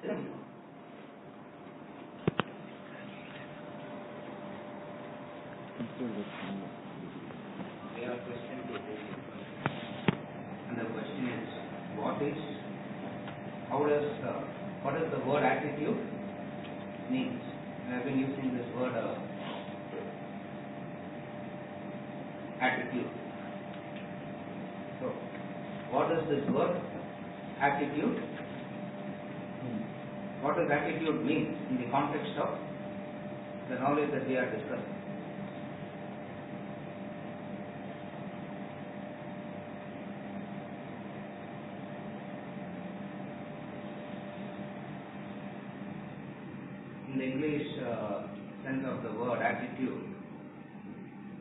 We have a question to this. And the question is, what does the word attitude means? We have been using this word attitude. So, what does this word attitude? What does attitude mean in the context of the knowledge that we are discussing? In the English sense of the word attitude,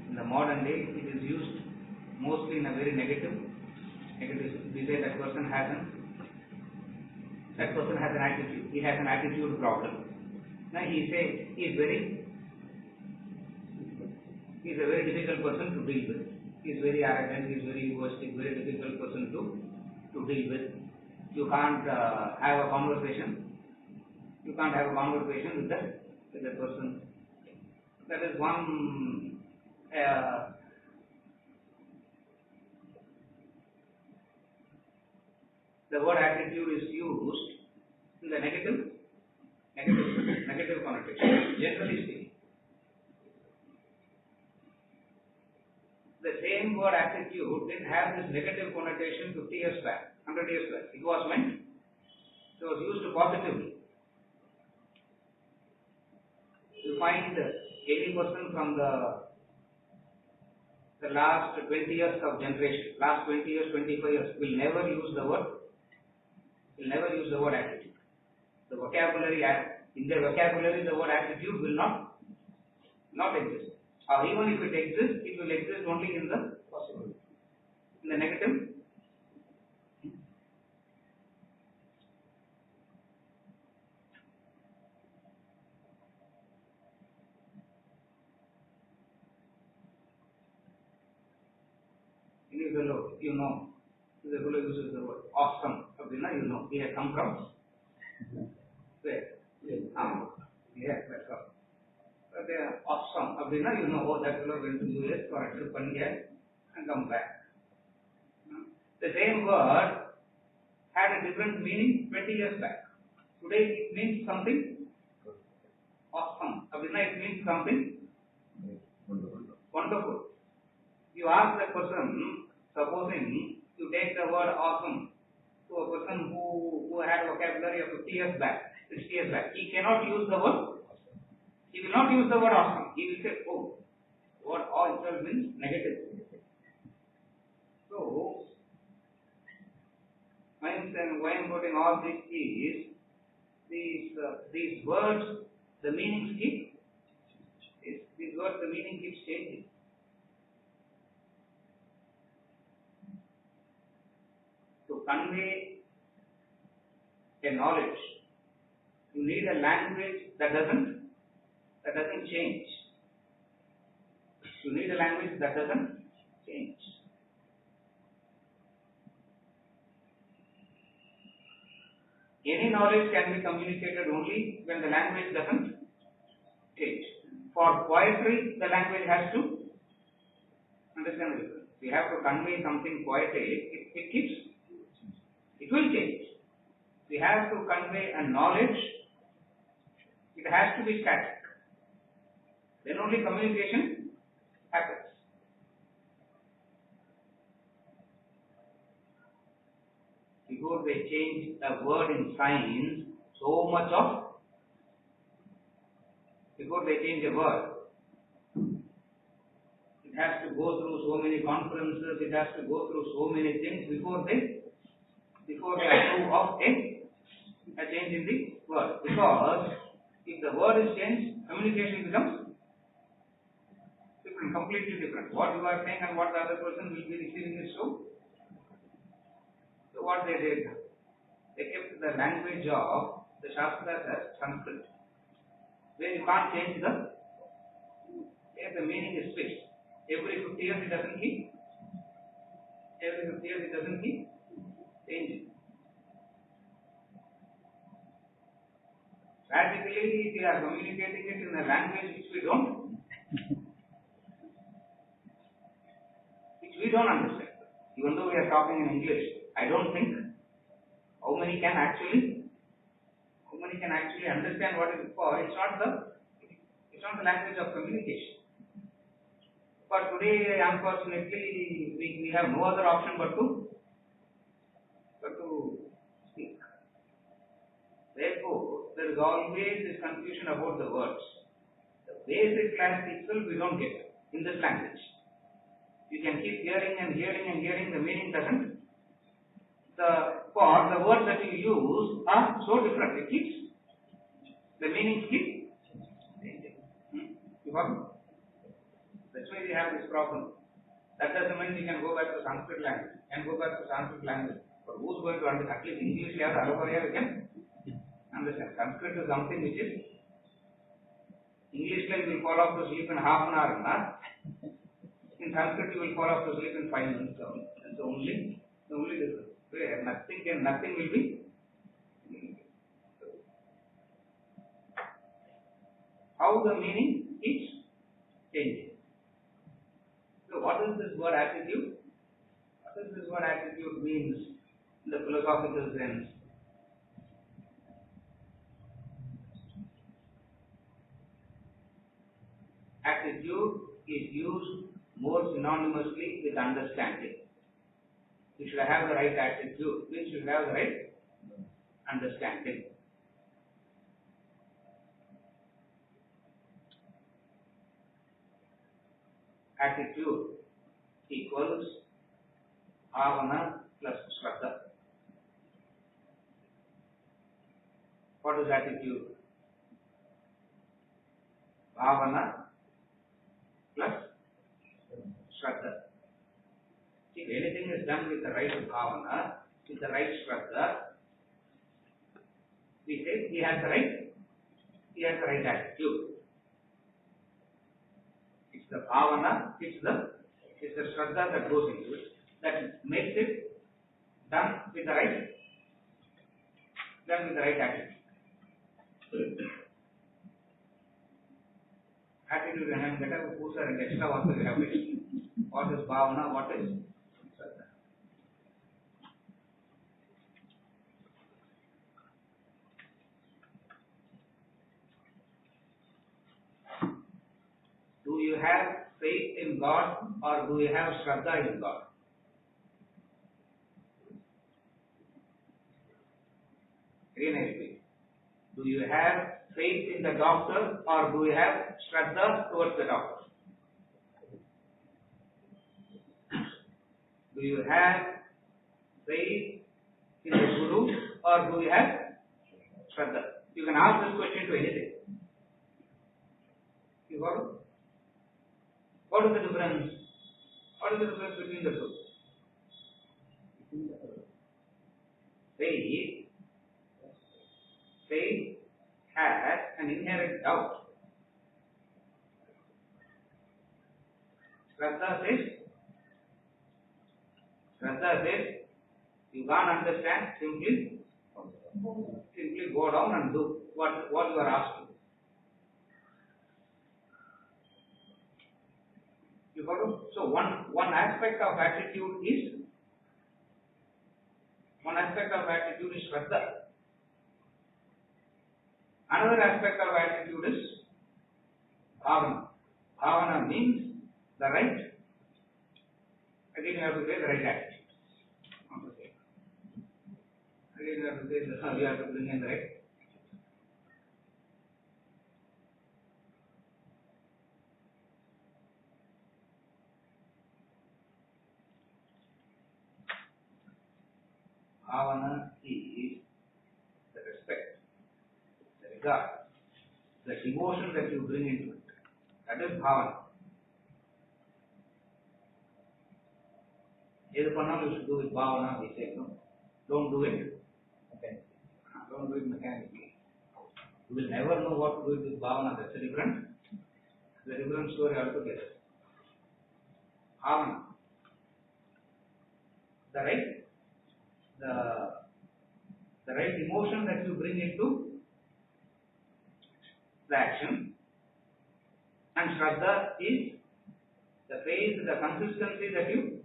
in the modern day it is used mostly in a very negative. We say that person has an attitude. He has an attitude problem. Now he say he is a very difficult person to deal with. He is very arrogant. He is very egoistic. Very difficult person to deal with. You can't have a conversation. You can't have a conversation with that person. That is one. The word attitude is used in the negative connotation, generally speaking. The same word attitude didn't have this negative connotation 50 years back, 100 years back. It was used positively. You find any person from the last 20 years of generation, last 20 years, 25 years, will never use the word attitude. The vocabulary, in their vocabulary, the word attitude will not exist. Or even if it exists, it will exist only in the negative. Any fellow, the fellow uses the word awesome. He has come from where? Yes, that's all. But they are awesome. That fellow went to US for a trip and come back. The same word had a different meaning 20 years back. Today it means something awesome. It means something wonderful. You ask that person, supposing you take the word awesome to a person who had a vocabulary of 50 years back, 60 years back, he cannot use the word. He will not use the word awesome. He will say, oh, word awe itself means negative. So, why I'm putting all this is, these words, the meaning keeps changing. To convey a knowledge, you need a language that doesn't change. You need a language that doesn't change. Any knowledge can be communicated only when the language doesn't change. For poetry, the language has to understand the difference. We have to convey something poetic, it will change. We have to convey a knowledge, it has to be static. Then only communication happens. Before they change a word in science, before they change a word, it has to go through so many conferences, it has to go through so many things before they approve of a change in the word. Because if the word is changed, communication becomes different, completely different. What you are saying and what the other person will be receiving is so. So what they did, they kept the language of the Shastras as Sanskrit, where you can't change the meaning is fixed. Every 50 years it doesn't keep changing. Practically, we are communicating it in a language which we don't understand. Even though we are talking in English, I don't think how many can actually understand what it is for. It's not the language of communication. But today, unfortunately, we have no other option but to speak. Therefore, there is always this confusion about the words. The basic class itself we don't get in this language. You can keep hearing and hearing and hearing, the meaning doesn't. The words that you use are so different. The meanings keep changing. You got it? That's why we have this problem. That doesn't mean we can go back to Sanskrit language. But who's going to understand? At least English, we can understand. Sanskrit is something which is English like you will fall off to sleep in half an hour. In Sanskrit you will fall off to sleep in 5 minutes. That's the only difference. Nothing will be. How the meaning keeps changing. So what is this word attitude? What does this word attitude means in the philosophical sense? Attitude is used more synonymously with understanding. We should have the right attitude. We should have the right understanding. Attitude equals bhavana plus shraddha. What is attitude? Bhavana plus shraddha. If anything is done with the right bhavana, with the right shraddha, we say he has the right attitude. It's the bhavana, it's the shraddha that goes into it, that makes it done with the right attitude. Attitude and better who are extra also we have it. What is bhavana, what is shraddha? Do you have faith in God or do you have shraddha in God? Again I repeat. Do you have faith in the doctor or do you have shraddha towards the doctor? Do you have faith in the Guru or do you have shraddha? You can ask this question to anything. You got it? What is the difference? What is the difference between the two? Faith has an inherent doubt. Shraddha says you can't understand, simply go down and do what you are asking. You got it? So one aspect of attitude is shraddha. Another aspect of attitude is bhavana. Bhavana means the right. Again, you have to say the right attitude. Again, you have to say you have to bring in the right. Bhavana is the respect, the regard, the devotion that you bring into it. That is bhavana. You should do with bhavana, we say no. Don't do it. Okay. Don't do it mechanically. You will never know what to do with bhavana. That's a different story altogether. Bhavana. The right emotion that you bring into the action, and Shraddha is the faith, the consistency that you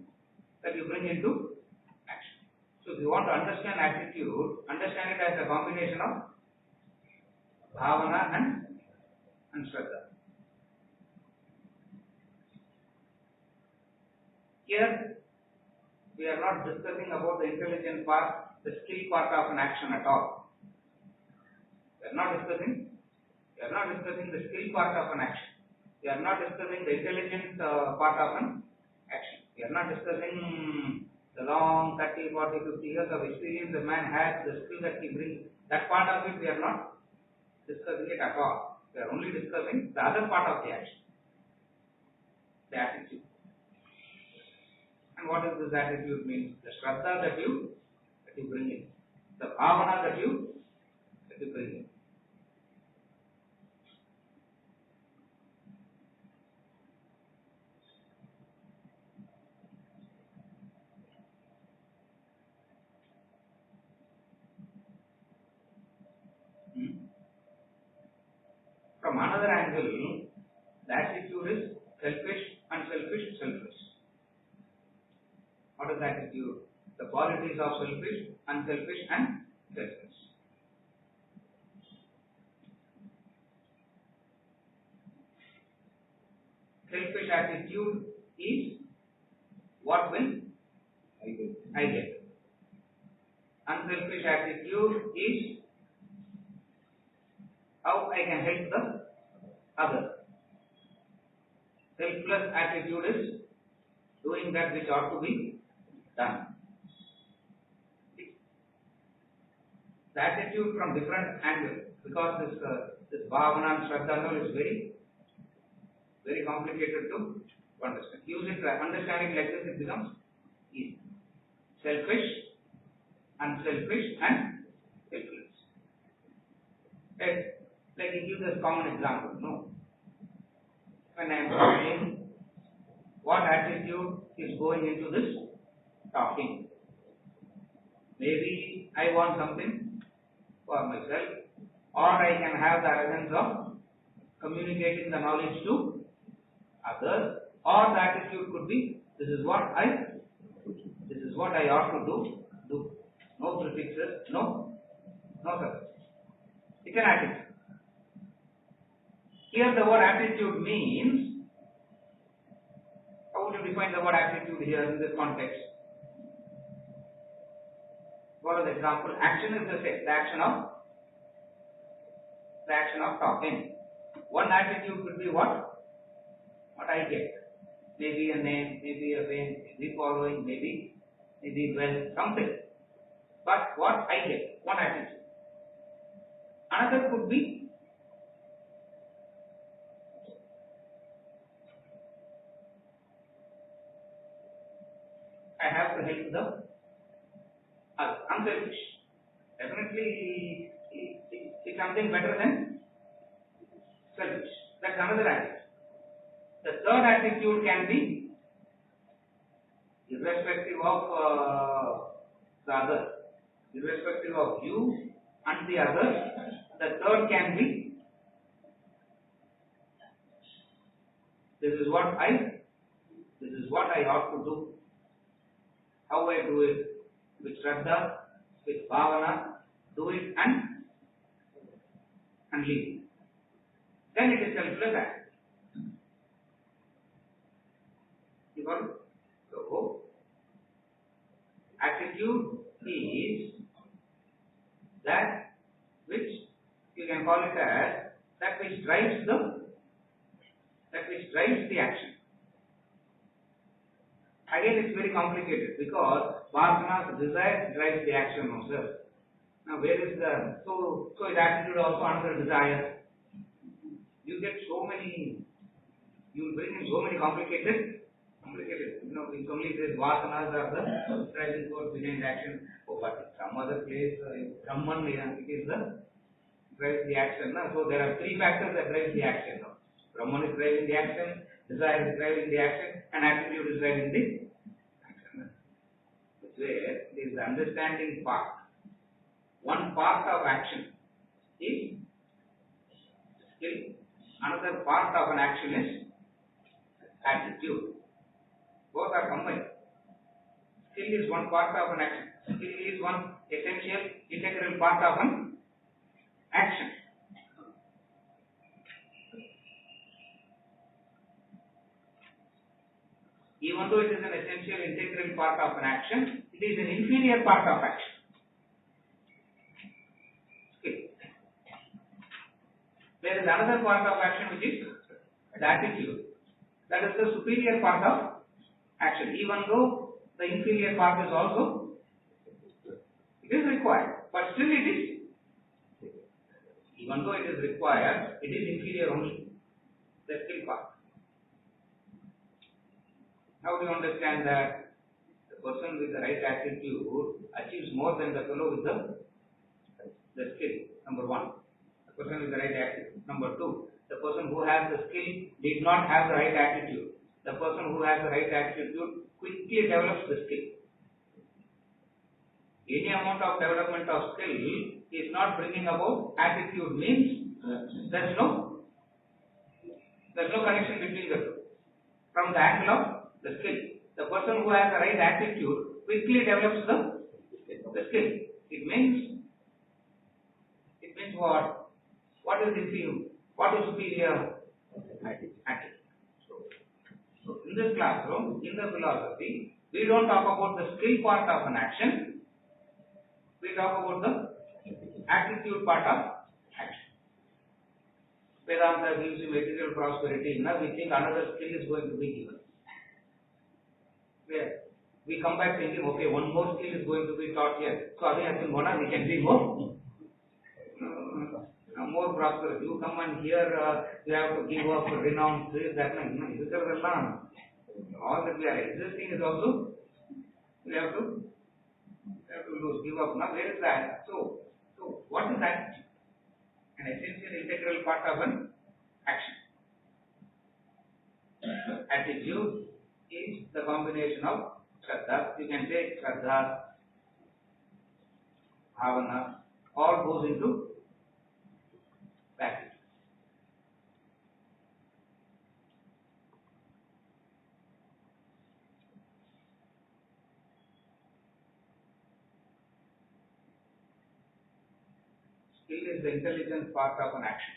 bring into action. So if you want to understand attitude, understand it as a combination of bhavana and Shraddha. Here we are not discussing about the intelligent part, the skill part of an action at all. We are not discussing the skill part of an action. We are not discussing the intelligent part of an action. We are not discussing the long 30, 40, 50 years of experience the man has, the skill that he brings. That part of it we are not discussing it at all. We are only discussing the other part of the action, the attitude. And what does this attitude mean? The Shraddha that you bring in, the bhavana that you bring in. From another angle, the attitude is selfish, unselfish, selfish. What is the attitude? The qualities of selfish, unselfish, and selfish. Selfish attitude is what will I get. Unselfish attitude is how I can help the other. Selfless attitude is doing that which ought to be done. The attitude from different angles, because this bhavana and Shraddha is very, very complicated to understand. Use it, understanding like this, it becomes easy. Selfish, unselfish, and selfless. Like you give this common example, no? When I am talking, what attitude is going into this talking? Maybe I want something for myself, or I can have the arrogance of communicating the knowledge to others, or the attitude could be, this is what I ought to do. No prefixes, no suffixes. It's an attitude. Here the word attitude means, how would you define the word attitude here in this context? For example, action is the same, the action of talking. One attitude could be what I get. Maybe a name, maybe a way, maybe following, maybe well, something. But what I get, one attitude. Another could be, I have to help the other. Unselfish. Definitely, it's something better than selfish. That's another attitude. The third attitude can be irrespective of the other, irrespective of you and the other. The third can be, this is what I ought to do. How I do it, with Shraddha, with Bhavana, do it and leave. Then it is selfless act. You got it? So, attitude is that which you can call it as that which drives the action. Again, it's very complicated because Bhavana's desire drives the action also. Now, where is the so is attitude also another desire? You get so many, you bring in so many complicated. It's only this vasanas are the driving force behind action. Oh, but some other place, Brahman, it is the drives the action. So there are three factors that drive the action. Brahman is driving the action, desire is driving the action, and attitude is driving the action. Which where is the understanding part. One part of action is skill. Another part of an action is attitude. Both are combined. Skill is one part of an action. Skill is one essential, integral part of an action. Even though it is an essential, integral part of an action, it is an inferior part of action. Skill. There is another part of action which is the attitude. That is the superior part of action. Even though the inferior part is also, it is required, but still it is, even though it is required, it is inferior only, the skill part. How do you understand that the person with the right attitude achieves more than the fellow with the skill? Number one, the person with the right attitude. Number two, the person who has the skill did not have the right attitude. The person who has the right attitude quickly develops the skill. Any amount of development of skill is not bringing about attitude, means there is no connection between the two. From the angle of the skill, the person who has the right attitude quickly develops the skill. It means what? What is inferior? What is superior? Attitude. So in this classroom, in the philosophy, we don't talk about the skill part of an action. We talk about the attitude part of action. Vedanta gives you material prosperity. Now we think another skill is going to be given. Where we come back thinking, okay, one more skill is going to be taught here. So we can be more prosperous. You come and here you have to give up renounce this, that, all that we are existing is also we have to lose, give up. Now where is that? So what is that? An essential integral part of an action. Attitude is the combination of Shraddha. You can take Shraddha, Bhavana, all goes into attitude. Skill is the intelligent part of an action.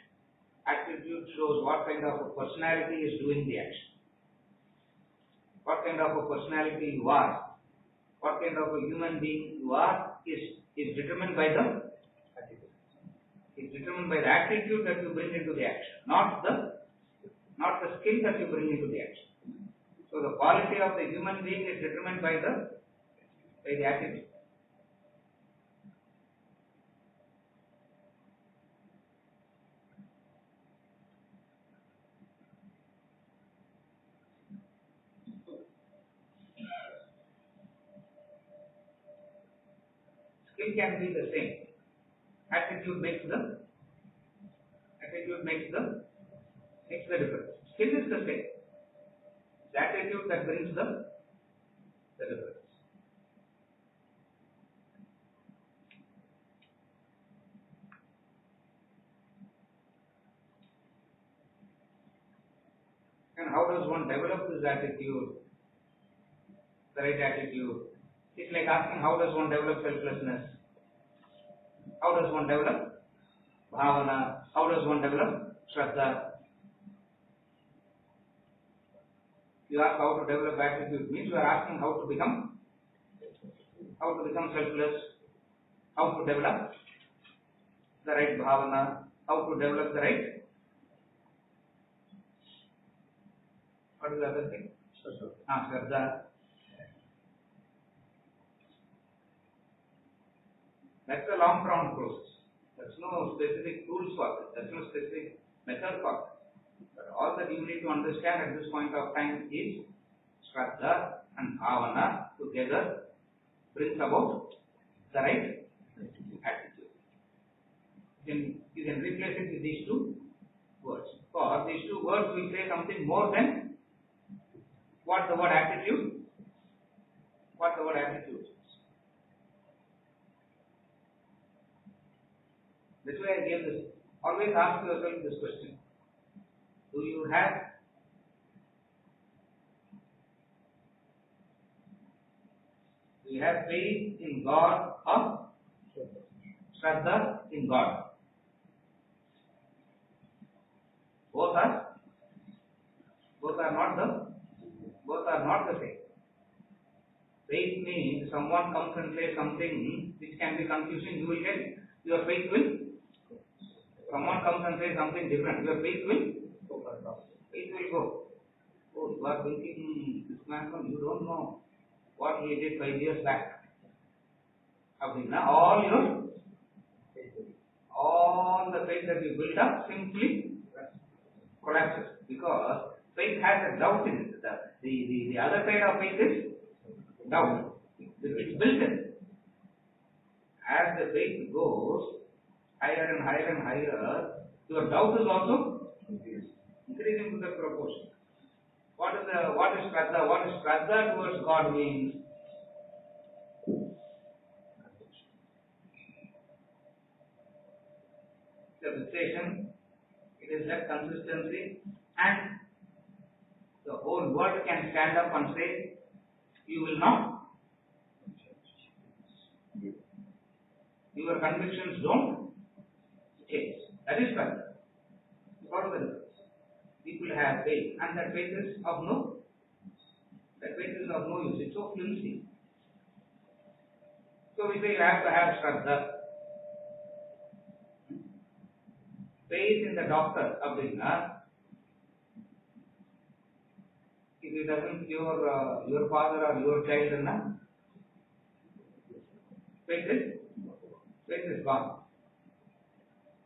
Attitude shows what kind of a personality is doing the action. What kind of a personality you are, what kind of a human being you are is determined by the attitude that you bring into the action, not the skill that you bring into the action. So the quality of the human being is determined by the attitude. Skill can be the same. Attitude makes the difference. Skill is the same. The attitude that brings the difference. And how does one develop this attitude? The right attitude. It's like asking, how does one develop selflessness? How does one develop bhavana? How does one develop shraddha? You ask how to develop attitude, means you are asking how to become selfless, how to develop the right bhavana, how to develop the right, what is the other thing? Shraddha. That's a long drawn process. There's no specific tools for it. There's no specific method for it. But all that you need to understand at this point of time is Shraddha and Bhavana together brings about the right attitude. You can replace it with these two words. For these two words will say something more than what the word attitude is. That's why I gave this Always ask yourself this question. Do you have faith in God or Shraddha in God? Both are not the same. Faith means someone comes and says something which can be confusing, you will get your faith will. Someone comes and says something different, your faith will go. Oh, you are thinking this man, you don't know what he did 5 years back. All the faith that you build up simply collapses because faith has a doubt in it. The other side of faith is doubt. It's built in. As the faith goes higher and higher and higher, your doubt is also increasing to the proportion. What is Shraddha? What is Shraddha towards God means? The fixation, it is that consistency, and the whole world can stand up and say, you will not. Your convictions don't change. That is Shraddha. What are the results? People have faith, and that faith is of no use. It's so flimsy. So we say you have to have Shraddha. Faith in the doctor, if it doesn't cure your father or your child, faith is gone.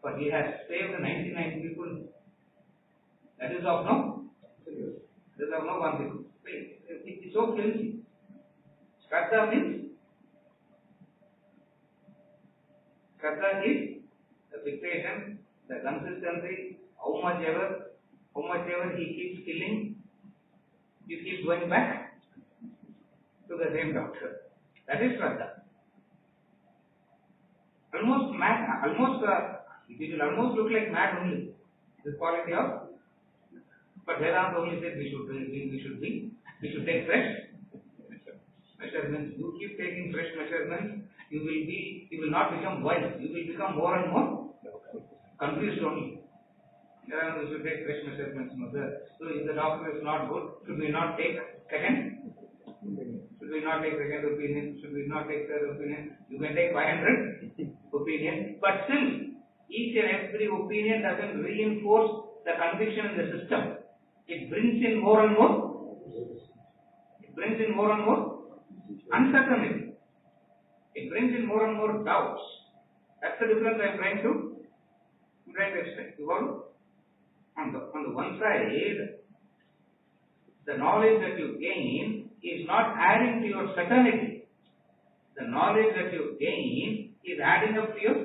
But he has saved the 99 people. That is of no consequence. Faith. It's so flimsy. Shraddha is the fixation, the consistency, how much ever he keeps killing, you keep going back to the same doctor. That is Shraddha. It will almost look like mad only. This quality of, but Vedanta only said we should take fresh measurements. You keep taking fresh measurements, you will not become wise. You will become more and more confused only. We should take fresh measurements, mother. So if the doctor is not good, should we not take second? Should we not take second opinion? Should we not take third opinion? You can take 500 opinions, but still, each and every opinion doesn't reinforce the conviction in the system. It brings in more and more. Uncertainty. It brings in more and more doubts. That's the difference I'm trying to explain. On the one side, the knowledge that you gain is not adding to your certainty. The knowledge that you gain is adding up to your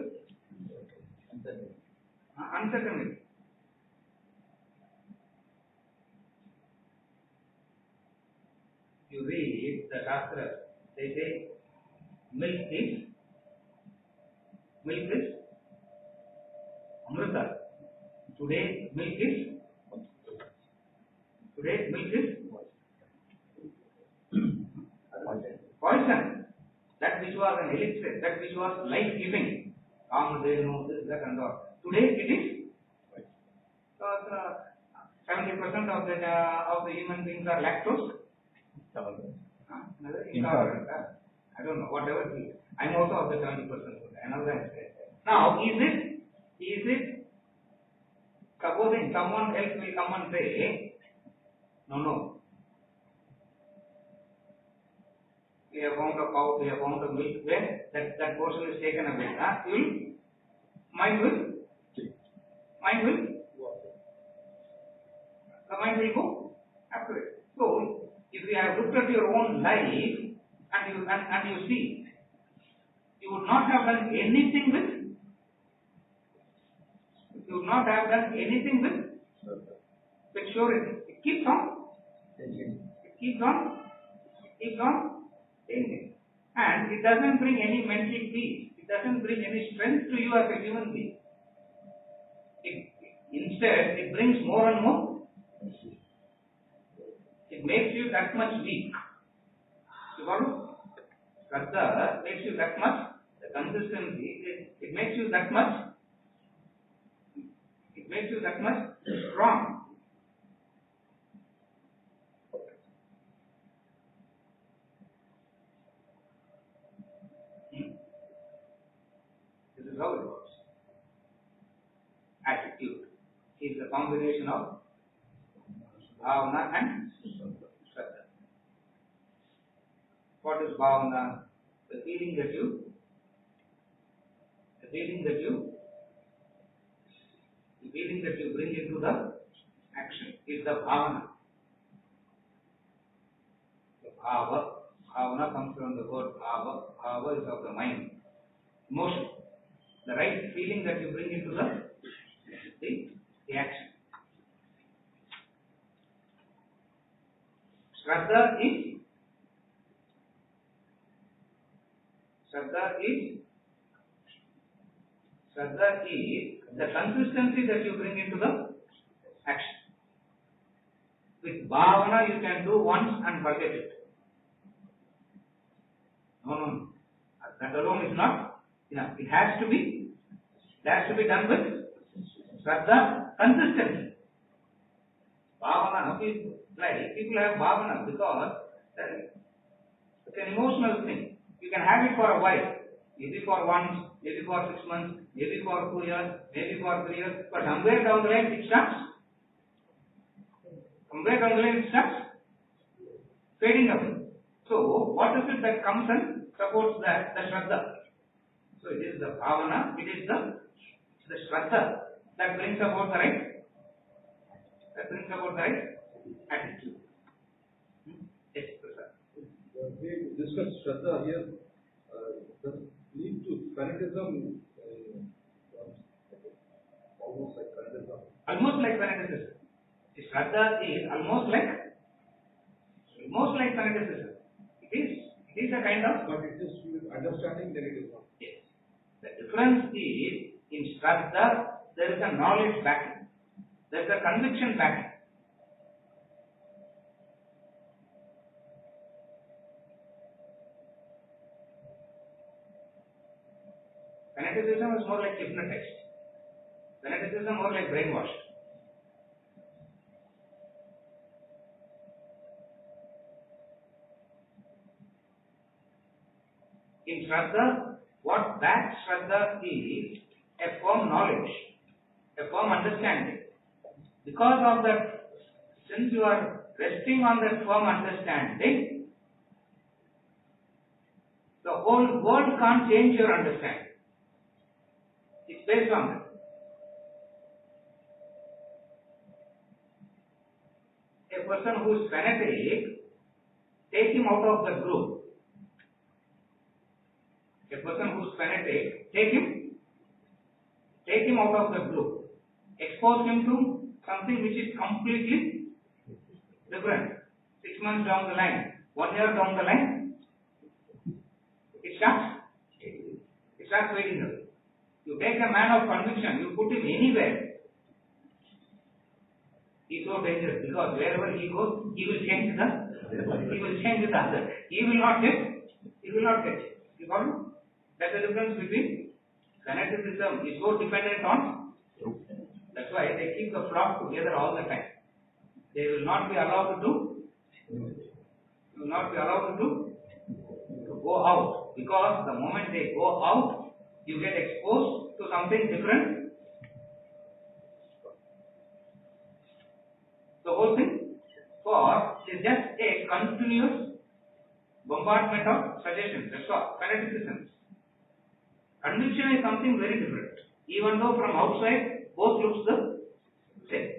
uncertainty. You read the Shastra, they say milk is Amrita. Today milk is poison. That which was an elixir, that which was life-giving. This, that and all. Today it is because 70% of the human beings are lactose. Intolerant. I don't know, whatever it is. I'm also of the 70%. Now, is it supposing someone else will come and say, no, we have found a cow, we have found a milk, where that portion is taken away. Mind will go after it. So, if you have looked at your own life and you see, you would not have done anything with surety. It keeps on changing. And it doesn't bring any mental peace. It doesn't bring any strength to you as a human being. Instead, it brings more and more. It makes you that much weak. You follow? Shraddha makes you that much. The consistency, it makes you that much. It makes you that much strong. This is how it works. Attitude is the combination of bhavana and shraddha. What is bhavana? The feeling that you bring into the action is the bhavana. The bhavana comes from the word bhava. Bhava is of the mind, emotion. The right feeling that you bring into the action. Shraddha is the consistency that you bring into the action. With bhavana you can do once and forget it. No. That alone is not enough. It has to be done with shraddha, consistency. Bhavana, people have bhavana because it's an emotional thing. You can have it for a while, maybe for once, maybe for 6 months, maybe for 2 years, maybe for 3 years, but somewhere down the line it starts fading away. So, what is it that comes and supports that? The shraddha. So, it is the bhavana, it is the shraddha that brings about the right attitude. Yes, Prasad. We discussed shraddha here. Does lead to fanatism, almost like fanatism. Almost like fanaticism. Shraddha is almost like fanaticism. It is a kind of. But it is with understanding negativism. Yes. The difference is in shraddha there is a knowledge backing. There is a conviction backing. Fanaticism is more like hypnotized. Fanaticism more like brainwashed. In shraddha, what that shraddha is a firm knowledge, a firm understanding. Because of that, since you are resting on that firm understanding, the whole world can't change your understanding. It's based on that. A person who is fanatic, take him out of the group. A person who is fanatic, take him out of the group. Expose him to something which is completely different. 6 months down the line, 1 year down the line, it starts fading away. You take a man of conviction, you put him anywhere, he is so dangerous because wherever he goes, he will change the other. He will not get. You follow? That's the difference between fanaticism is so dependent on. That's why they keep the flock together all the time. They will not be allowed to go out, because the moment they go out, you get exposed to something different. The whole thing is just a continuous bombardment of suggestions. That's all. Fanaticism. Conviction is something very different. Even though from outside both looks the same.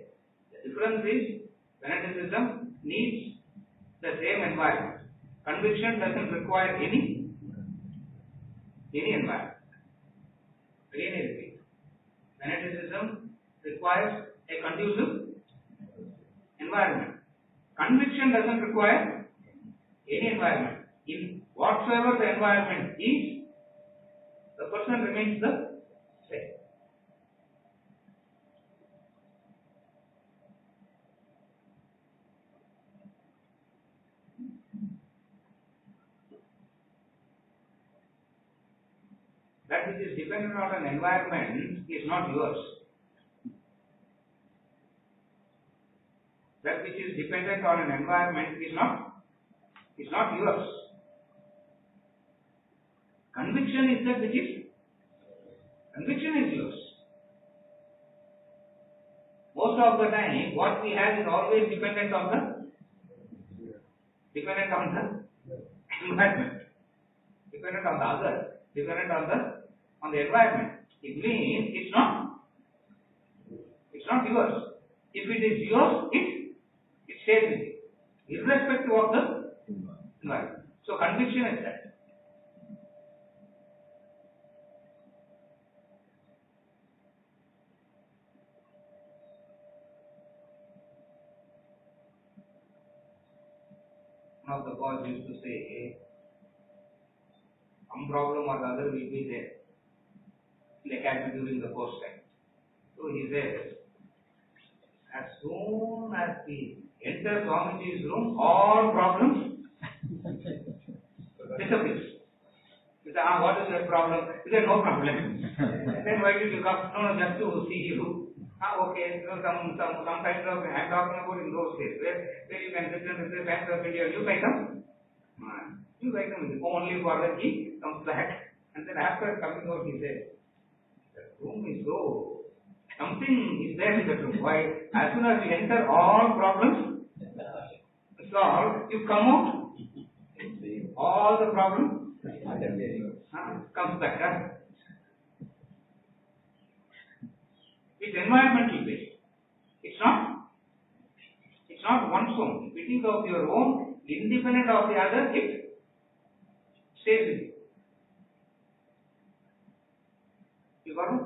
The difference is fanaticism needs the same environment. Conviction doesn't require any environment. Again I repeat. Fanaticism requires a conducive environment. Conviction doesn't require any environment. In whatsoever the environment is, the person remains the same. that which is dependent on an environment is not yours. That which is dependent on an environment is not yours. Conviction is that which is, conviction is yours. Most of the time, what we have is always dependent on the environment, dependent on the other, dependent on the environment. It means it's not yours. If it is yours, it stays with you, irrespective of the environment. So conviction is that. One of the boys used to say, some problem or the other will be there in the academy during the course time. So he says, as soon as we enter Swamiji's room, all problems disappears. He said, what is your problem? He said, no problem. Then why did you come? No, just to see you. Okay, so some kinds of, I am talking about in those days, where you can sit and say, Times of India, news item. News item is only for the key, comes back. And then after coming out, he said, the room is so, something is there in the room. Why? As soon as you enter, all problems solved, you come out, all the problems comes back. It's environmental based. It's not one's own. If it is of your own, independent of the other, it stays with you. You got it?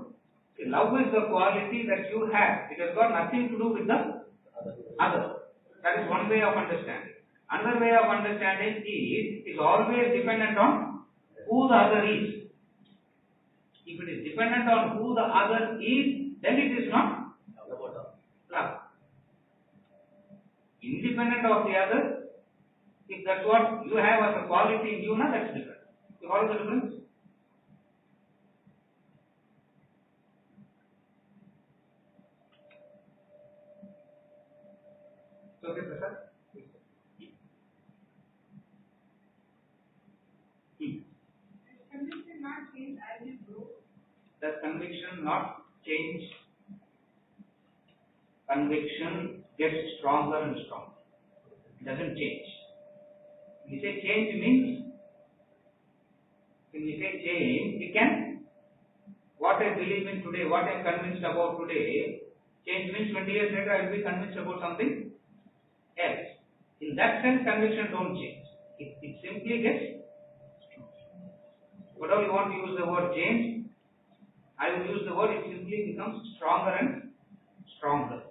See, love is the quality that you have. It has got nothing to do with the other. That is one way of understanding. Another way of understanding is always dependent on who the other is. If it is dependent on who the other is, then it is not love. Independent of the other, if that's what you have as a quality in you, that's different. You follow the difference? Okay, Prasad? Conviction not change as you grow. Does conviction not change? Conviction gets stronger and stronger. It doesn't change. When we say change means, it can, what I believe in today, what I am convinced about today, change means 20 years later I will be convinced about something else. In that sense, conviction don't change. It simply gets, whatever you want to use the word change, I will use the word, it simply becomes stronger and stronger.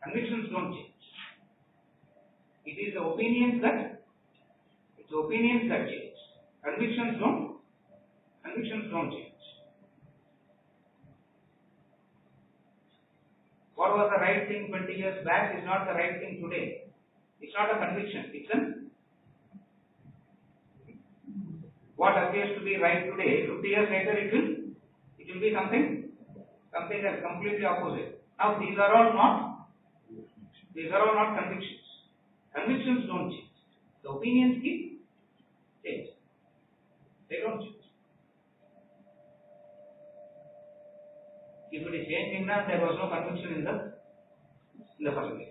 Convictions don't change. It is the opinions that change. Convictions don't change. What was the right thing 20 years back is not the right thing today. It's not a conviction. It's what appears to be right today, 50 years later it will be something that's completely opposite. Now these are all not convictions. Convictions don't change. The opinions keep change. They don't change. If it is changing now, there was no conviction in the first place.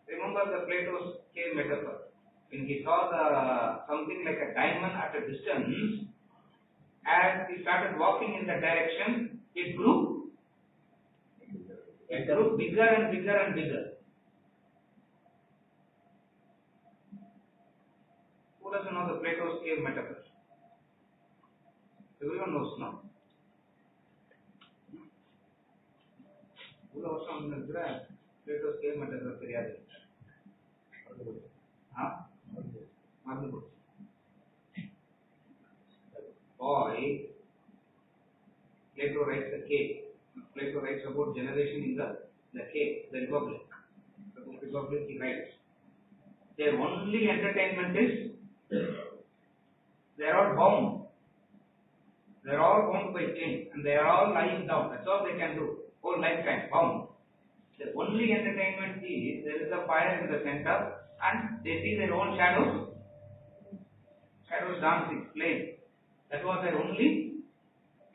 Remember the Plato's cave metaphor. When he saw something like a diamond at a distance, as he started walking in that direction, it grew bigger and bigger and bigger. Who doesn't know the Plato's cave metaphor? Everyone knows, no? Who knows something like Plato's cave metaphor? Boy, Plato writes a cave. Plato writes about generation in the cave, the Republic. The Republic he writes. Their only entertainment is they are all bound. They are all bound by chains and they are all lying down. That's all they can do. Whole lifetime bound. The only entertainment is there is a fire in the center and they see their own shadows. Shadows dancing, playing. That was their only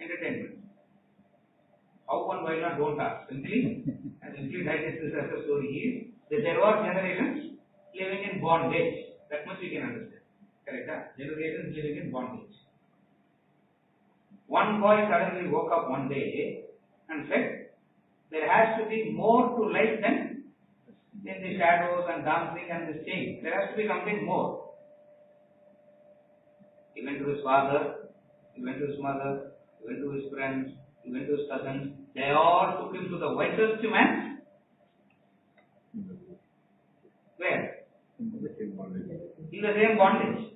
entertainment. How and why not, don't ask. Simply digest this as a story is that there were generations living in bondage. That much we can understand. Correct? Generations living in bondage. One boy suddenly woke up one day and said, there has to be more to life than in the shadows and dancing and this change. There has to be something more. He went to his father, he went to his mother, he went to his friends, he went to his cousins. They all took him to the wisest man. Where? In the same bondage.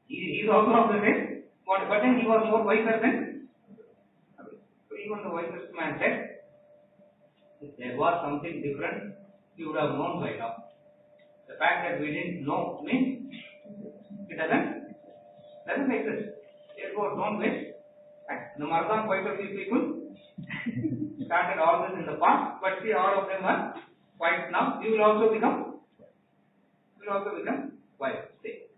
He is also of the same bondage, but then he was more wiser than. So even the wisest man said, if there was something different, he would have known by now. The fact that we didn't know means it doesn't exist. Therefore, don't waste time. The Mardan quite a few people started all this in the past, but see, all of them are quiet now. You will also become quiet. Stay.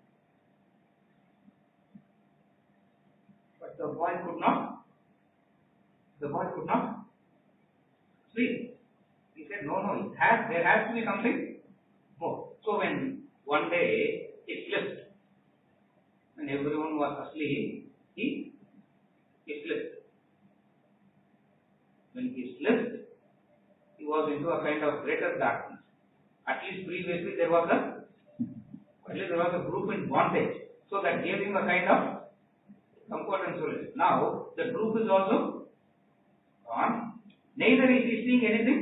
But the boy could not sleep. He said, no, there has to be something more. So when one day it slipped, and everyone was asleep, he slipped. When he slipped, he was into a kind of greater darkness. At least previously there was a group in bondage, so that gave him a kind of comfort and solace. Now the group is also gone. Neither is he seeing anything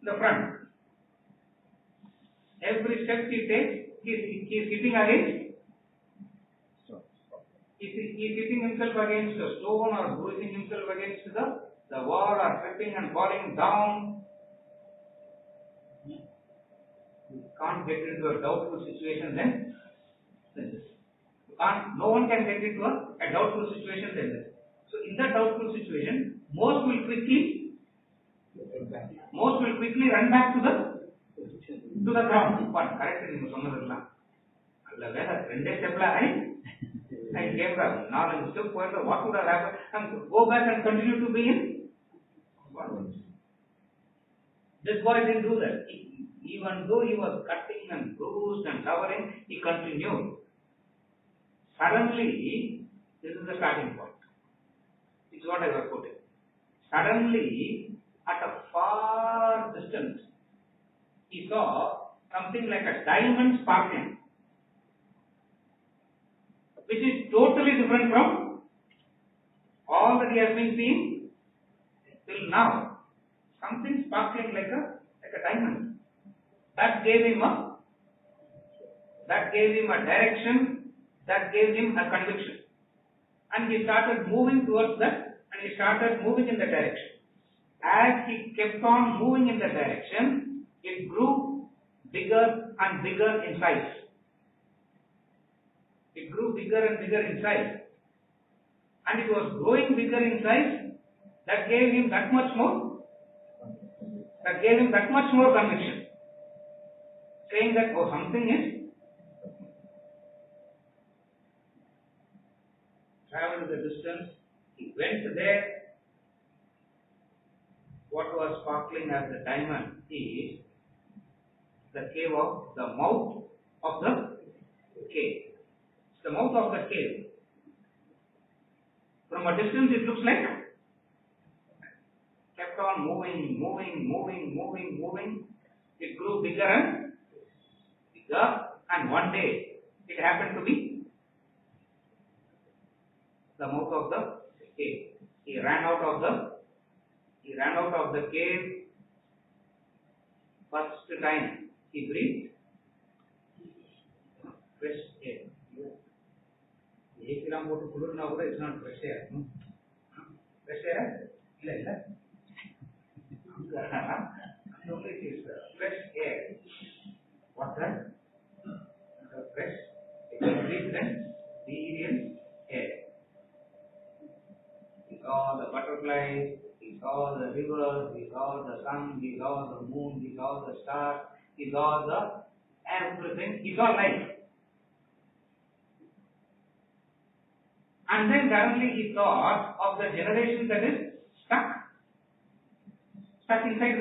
in the front. Every step he takes, he is hitting against. He is hitting himself against a stone or bruising himself against the wall or tripping and falling down. You can't get into a doubtful situation then this. No one can get into a doubtful situation than this. So in that doubtful situation, most will quickly run back to the ground. What? Correct? I came down. Now I'm still point out what would have happened and go back and continue to be in bondage. This boy didn't do that. Even though he was cutting and bruised and suffering, he continued. Suddenly, this is the starting point. It's what I was quoting. Suddenly, at a far distance, he saw something like a diamond sparkling, which is totally different from all that he has been seeing till now. Something sparkling like a diamond. That gave him a direction, that gave him a conviction. And he started moving towards that, and he started moving in the direction. As he kept on moving in the direction, it grew bigger and bigger in size. It grew bigger and bigger in size. And it was growing bigger in size, that gave him that much more conviction. Saying that, something is traveled the distance, he went there. What was sparkling as the diamond is the mouth of the cave. The mouth of the cave. From a distance it looks like kept on moving. It grew bigger and bigger, and one day it happened to be the mouth of the cave. He ran out of the cave. First time he breathed fresh air. It's not fresh air. Fresh air? Only it is fresh air. water, fresh, breathe then experience air. He saw the butterflies, he saw the rivers, he saw the sun, he saw the moon, he saw the stars, he saw the everything, he saw life. And then suddenly he thought of the generation that is stuck inside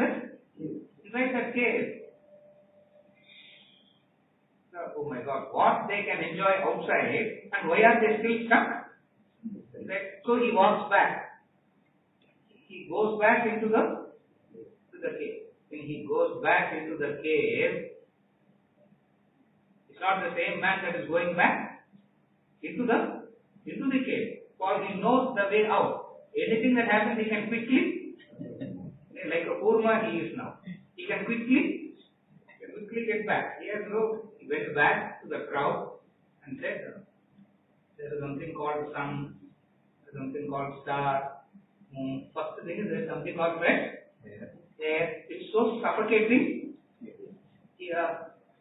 that cave. Oh my God, what they can enjoy outside, and why are they still stuck? So he walks back. He goes back into the cave. When he goes back into the cave, it's not the same man that is going back into the cave. For he knows the way out. Anything that happens, he can quickly, like a Kurma he is now. He can quickly get back. He went back to the crowd and said, there is something called sun, there is something called star, moon. First thing is there is something called fresh air. It's so suffocating. Here,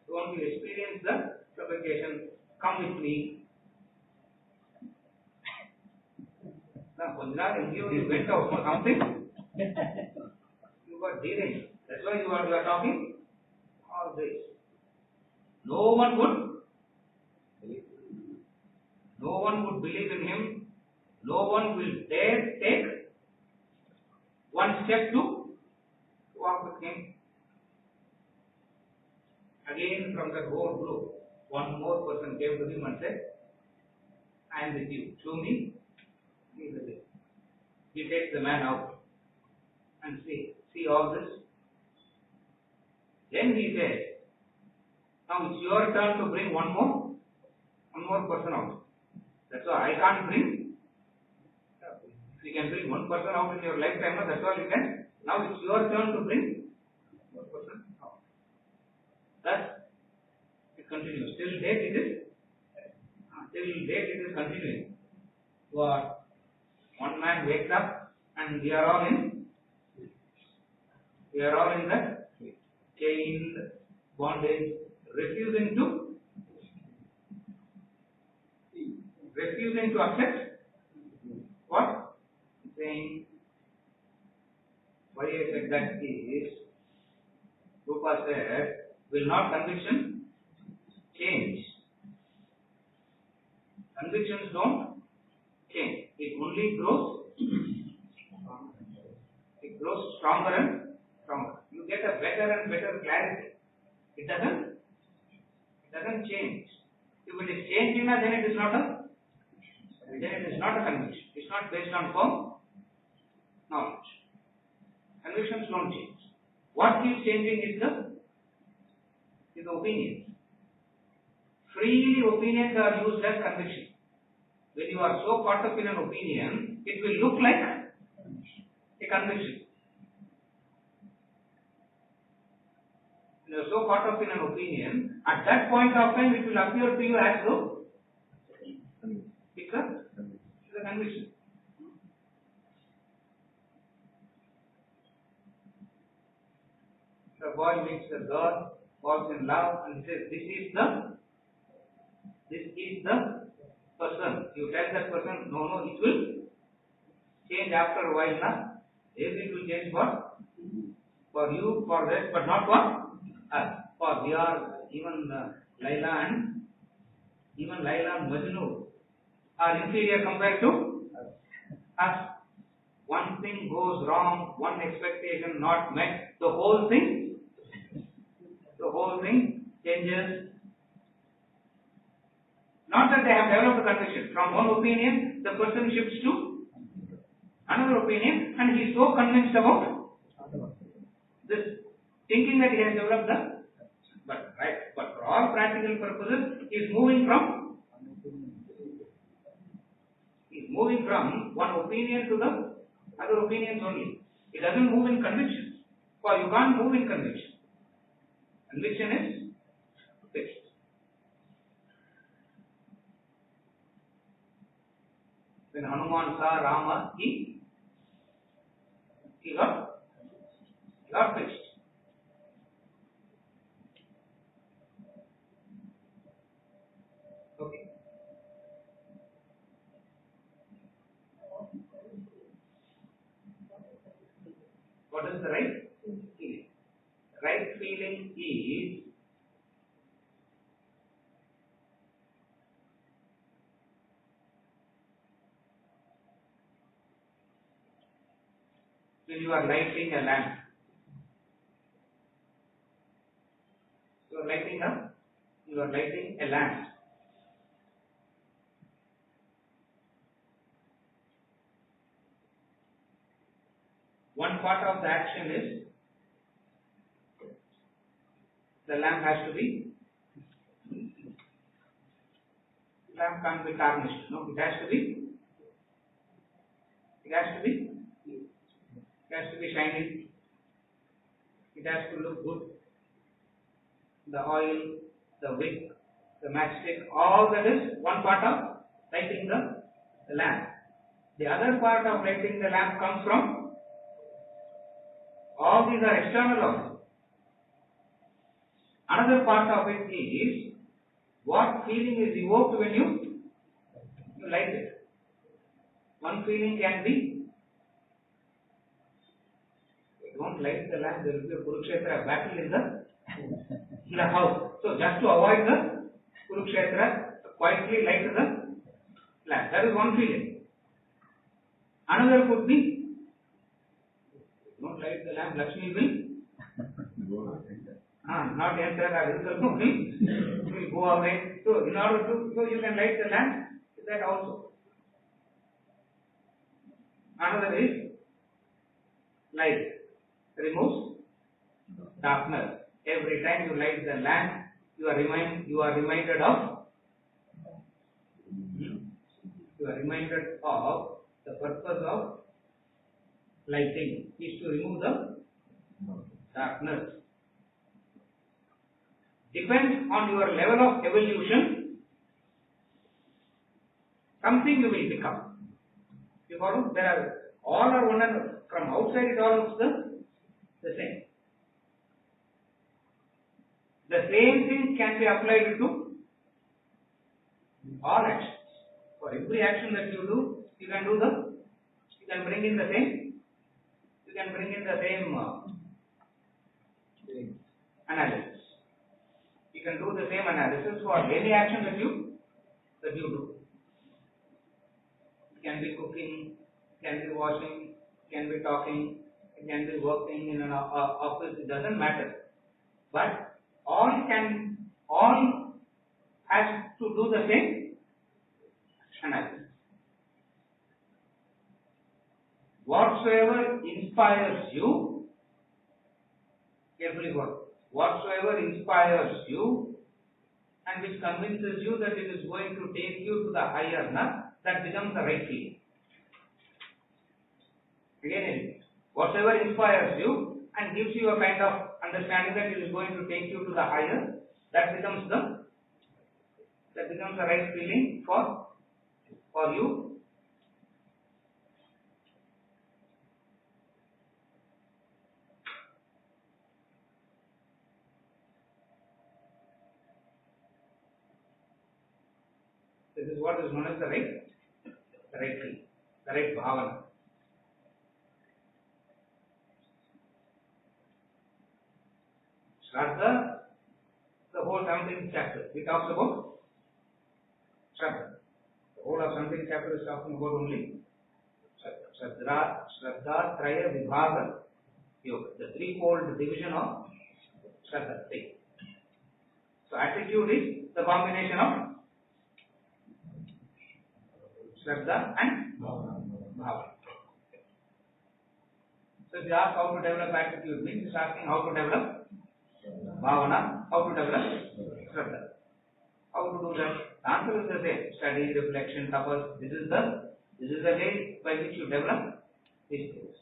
don't you experience the suffocation? Come with me. Now, Punjab, you went out for something. You were dealing. That's why you are talking all this. No one would believe in him. No one will dare take one step to walk with him. Again, from the whole group, one more person came to him and said, I am with you. Show me. He is with you. He takes the man out and see all this. Then he says, now it's your turn to bring one more person out. That's why I can't bring. If you can bring one person out in your lifetime, that's all you can. Now it's your turn to bring one person out. Thus, it continues. Till date it is continuing. What? One man wakes up and we are all in the chained bondage, refusing to accept what? Saying, why I said that is, Rupa said, will not conviction change? Convictions don't change. It only grows. It grows stronger and stronger. You get a better and better clarity. It doesn't change. If it is changing, then it is not a conviction. It's not based on firm knowledge. Convictions don't change. What keeps changing is the opinion. Freely opinions are used as conviction. When you are so caught up in an opinion, it will look like a conviction. When you are so caught up in an opinion, at that point of time it will appear to you as though it's a conviction. The boy meets the girl, falls in love, and says, This is the person. You tell that person, no, it will change after a while, na? Everything will change for you, for that, but not for us. For we are even Laila and Majnu are inferior compared to us. One thing goes wrong, one expectation not met, the whole thing changes. Not that they have developed a conviction. From one opinion, the person shifts to another opinion, and he is so convinced about this, thinking that he has developed but for all practical purposes, he is moving from one opinion to the other opinions only. He doesn't move in conviction. For you can't move in conviction. Conviction is fixed. When Hanuman saw Rama, he got fixed. is the right feeling? Right feeling is when you are lighting a lamp. You are lighting a lamp. One part of the action is the lamp has to be, lamp can't be tarnished. No, it has to be shining. It has to look good. The oil, the wick, the matchstick, all that is one part of lighting the lamp. The other part of lighting the lamp comes from, all these are external objects. Another part of it is what feeling is evoked when you light it. One feeling can be, you don't light the lamp, there will be a Kurukshetra battle in the house. So just to avoid the Kurukshetra, quietly light the lamp. That is one feeling. Another could be, don't light the lamp, Lakshmi will not enter, or will go away. So in order to, so you can light the lamp, that also. Another is light removes darkness. Every time you light the lamp, you are reminded of the purpose of lighting is to remove the darkness. Depends on your level of evolution, something you will become. You follow? There are all are one another. From outside it all looks the same. The same thing can be applied to all actions. For every action that you do, you can bring in the same analysis. You can do the same analysis for any action that you do. It can be cooking, can be washing, can be talking, it can be working in an office. It doesn't matter. But all has to do the same analysis. Whatsoever inspires you, carefully work. Whatsoever inspires you and which convinces you that it is going to take you to the higher na, that becomes the right feeling. Again, whatever inspires you and gives you a kind of understanding that it is going to take you to the higher, that becomes the right feeling for you. This is what is known as the right feeling, the right bhavana. Shraddha, the whole 17th chapter, it talks about Shraddha. The whole of 17th chapter is talking about only Shraddha, Traya, Vibhaga, Yoga, the threefold division of Shraddha. So attitude is the combination of Shraddha and Bhava. So if you ask how to develop attitude, means it's asking how to develop Bhavana, how to develop Shraddha. How to do that? The answer is the same. Study, reflection, tapas. This is the way by which you develop these things.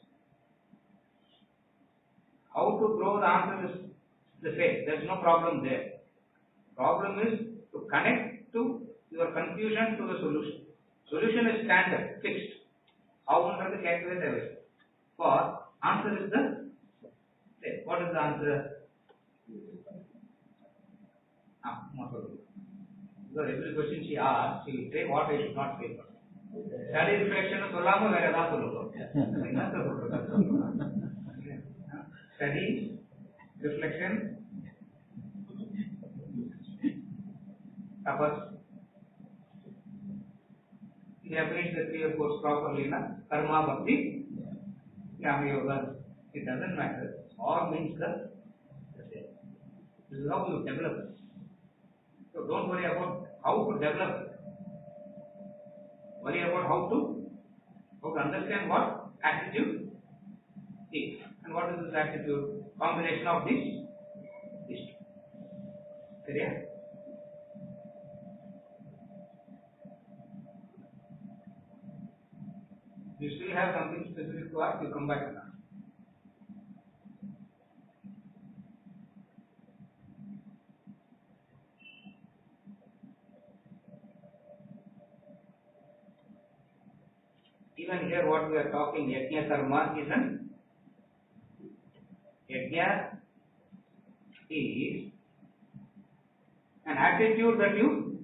How to grow, the answer is the same. There is no problem there. Problem is to connect to your confusion to the solution. Solution is standard, fixed. How one does calculate everything? For answer is the same. What is the answer? Because every question she asks, she will say what I should not say. Study reflection, sollama vera da solluvom. study, reflection, tapas. We have finished the 3 or 4 properly, na? Karma, bhakti, Jnana yoga. It doesn't matter. All means the same. This is how you develop. So don't worry about how to develop. Worry about how to understand what attitude is. And what is this attitude? Combination of these two. Clear? You still have something specific to ask, you come back and ask. Even here what we are talking, yajna karma is yajna is an attitude that you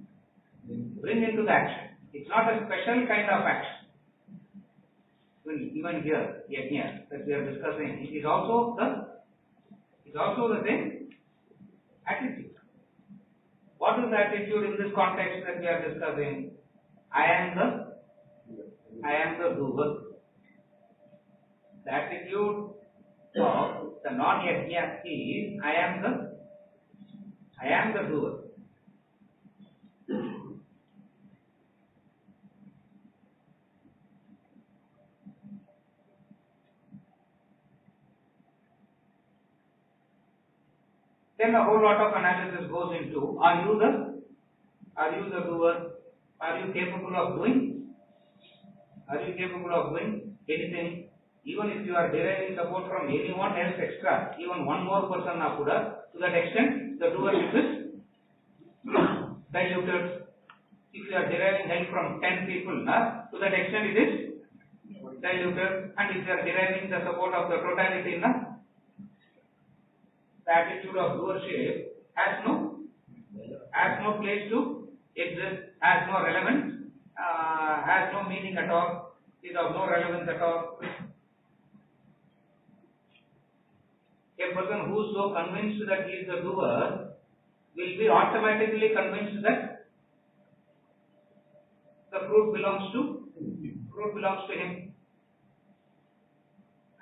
bring into the action. It's not a special kind of action. Even here, yajna that we are discussing, it is also the same attitude. What is the attitude in this context that we are discussing? I am the doer. The attitude of the non-yajna is I am the doer. Then a whole lot of analysis goes into are you the doer? Are you capable of doing? Are you capable of doing anything? Even if you are deriving support from anyone else extra, even one more person akuda, to that extent the doership is diluted. If you are deriving help from 10 people, to that extent it is diluted. And if you are deriving the support of the totality, the attitude of doership has no place to exist, has no relevance, has no meaning at all, is of no relevance at all. A person who is so convinced that he is the doer will be automatically convinced that the fruit belongs to him.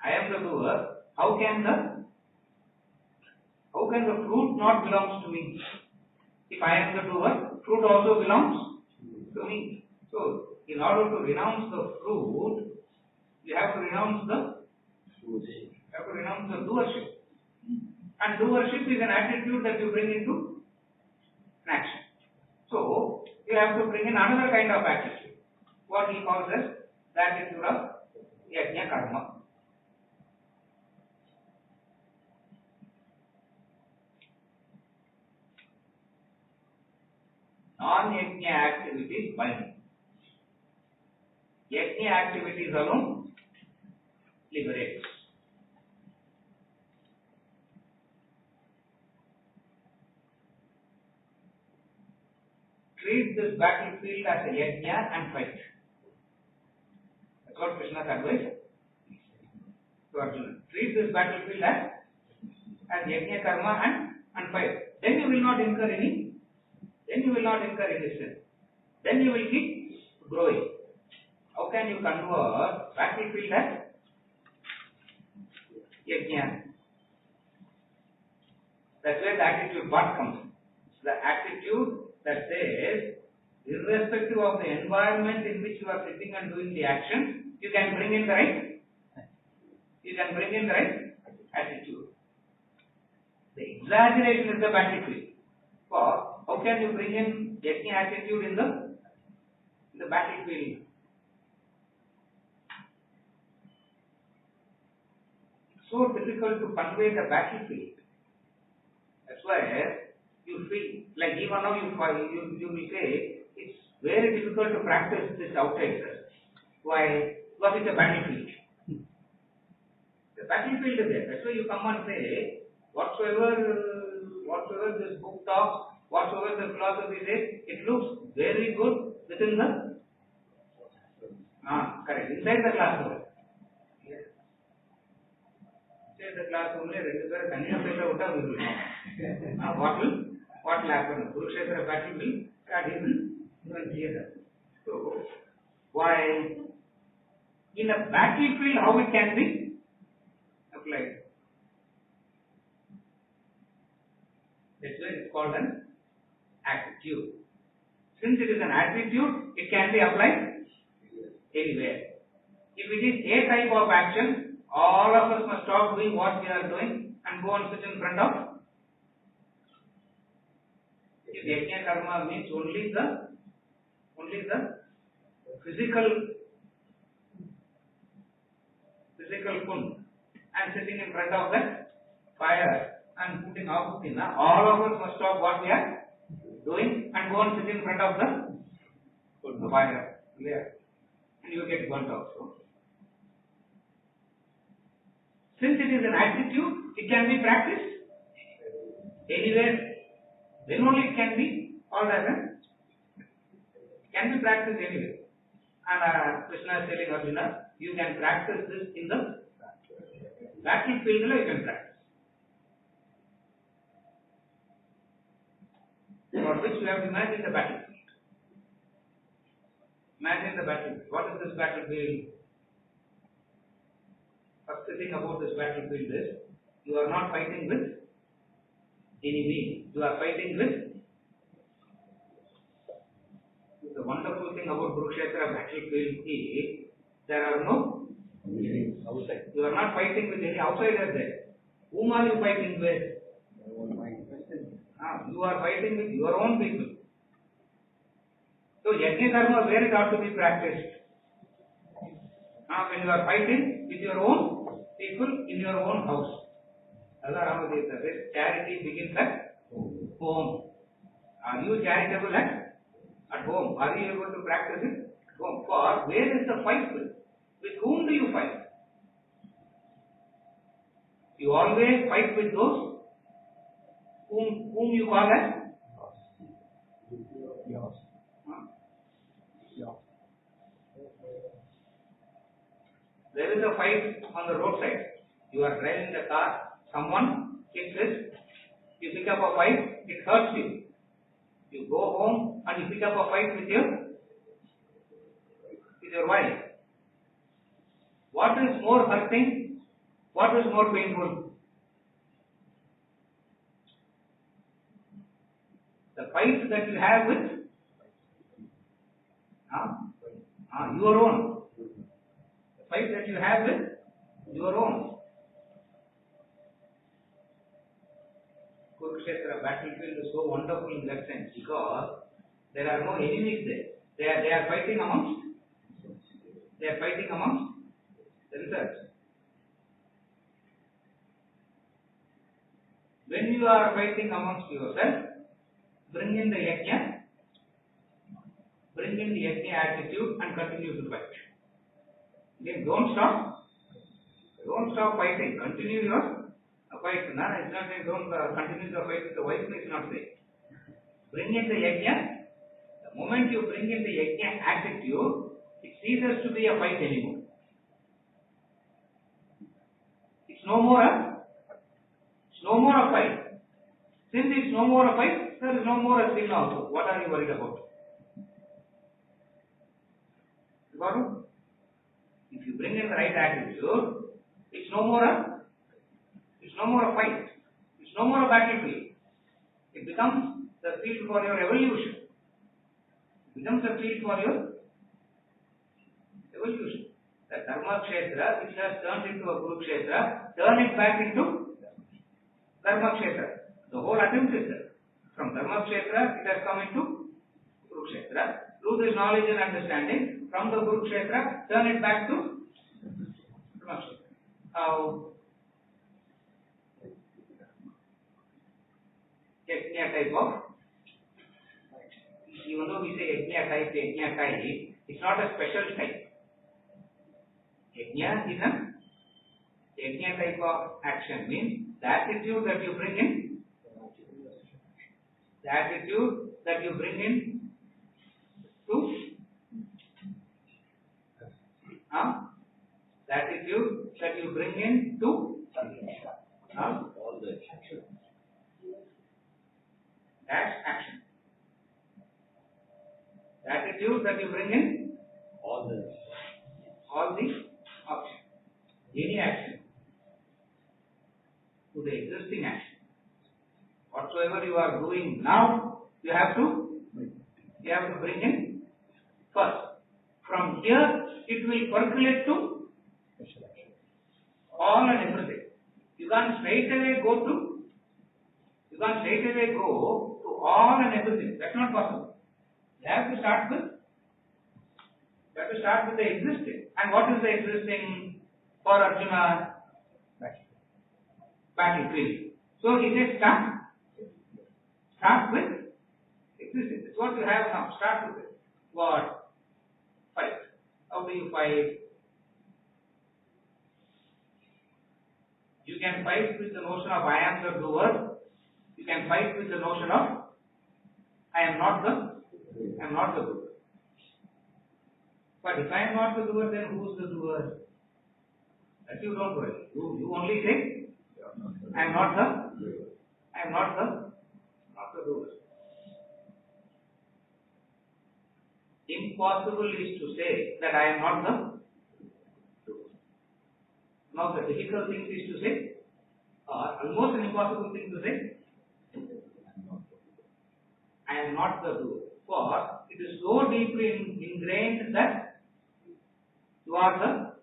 I am the doer. How can the fruit not belongs to me? If I am the doer, fruit also belongs to me. So, in order to renounce the fruit, you have to renounce the doership. And doership is an attitude that you bring into an action. So, you have to bring in another kind of attitude. What he calls as the attitude of yajna karma. Non-yajna activities bind. Yajna activities alone liberate. Treat this battlefield as a yajna and fight. That's what Krishna's advice to Arjuna. Treat this battlefield as yajna karma and fight. Then you will not incur any sin. Then you will keep growing. How can you convert battlefield as yajna? That's where the attitude what comes. The attitude that says, irrespective of the environment in which you are sitting and doing the action, you can bring in the right attitude. The exaggeration is the battlefield. For how can you bring in yajna attitude in the battlefield? It's so difficult to convey the battlefield. That's why you feel like even now you will say it's very difficult to practice this outside. Why? Because it's a battlefield. The battlefield is there. That's why you come and say whatsoever this book talks, whatsoever the philosophy says, it looks very good within the correct inside the classroom. Yes. Say the classroom le rendu per taniya pesa utta we will know. What will happen? Kurukshetra battle will start even clearer. So why in a battlefield how it can be applied? That's why it's called an attitude. Since it is an attitude, it can be applied anywhere. If it is a type of action, all of us must stop doing what we are doing and go and sit in front of. If yajna karma means only the physical food and sitting in front of that fire and putting out in, all of us must stop what we are doing and go and sit in front of the fire. Clear? And you get burnt out. So, since it is an attitude, it can be practiced anywhere. Then only it can be called as can be practiced anywhere. And Krishna is telling Arjuna, you can practice this in the battlefield. You can practice. For which you have to imagine the battlefield. Imagine the battlefield. What is this battlefield? First thing about this battlefield is, you are not fighting with enemy. You are fighting with. The wonderful thing about Kurukshetra battlefield is, there are no outside. You are not fighting with any outsiders there. Whom are you fighting with? You are fighting with your own people. So yajna karma, where it ought to be practiced? When you are fighting with your own people in your own house. Charity begins at home. Are you charitable at home? Are you able to practice it at home? For where is the fight with? With whom do you fight? You always fight with those whom you call as there is a fight on the roadside. You are driving the car, someone hits it, you pick up a fight, it hurts you. You go home and you pick up a fight with your wife. What is more hurting? What is more painful? The fight that you have with your own. The fight that you have with your own. Kurukshetra battlefield is so wonderful in that sense because there are no enemies there. They are fighting amongst themselves. When you are fighting amongst yourself, bring in the yajna attitude and continue to fight. Then don't stop fighting. Continue your fight. It's not saying don't continue the fight with the wife. It's not saying. Bring in the yajna. The moment you bring in the yajna attitude, it ceases to be a fight anymore. It's no more a fight. Since it's no more a fight, there is no more a sin also. What are you worried about? If you bring in the right attitude, it's no more a fight. It's no more a battlefield. It becomes the field for your evolution. It becomes a field for your evolution. The Dharma Kshetra, which has turned into a Kurukshetra, turn it back into Dharma Kshetra. The whole attempt is there. From Dharma Kshetra, it has come into Kurukshetra. Through this knowledge and understanding, from the Kurukshetra, turn it back to Dharma Kshetra. How? Yajna type of. Even though we say yajna type, it's not a special type. Yajna is a yajna type of action means the attitude that you bring in. The attitude that you bring in to the attitude that you bring in to Now, All the action. that's action. The attitude that you bring in, All the action. Any action to the existing action. Whatsoever you are doing now, you have to bring in first. From here, it will percolate to all and everything. You can't straight away go to all and everything. That's not possible. You have to start with the existing. And what is the existing for Arjuna? Battlefield. So he says start with existing. It's what you have now. Start with it. What? Fight. How do you fight? You can fight with the notion of I am the doer. You can fight with the notion of I am not the doer. But if I am not the doer, then who is the doer? That you don't worry. You only say I am not the doer. Impossible is to say that I am not the doer. Now the difficult thing is to say, almost an impossible thing to say, I am not the doer. For it is so deeply ingrained that you are the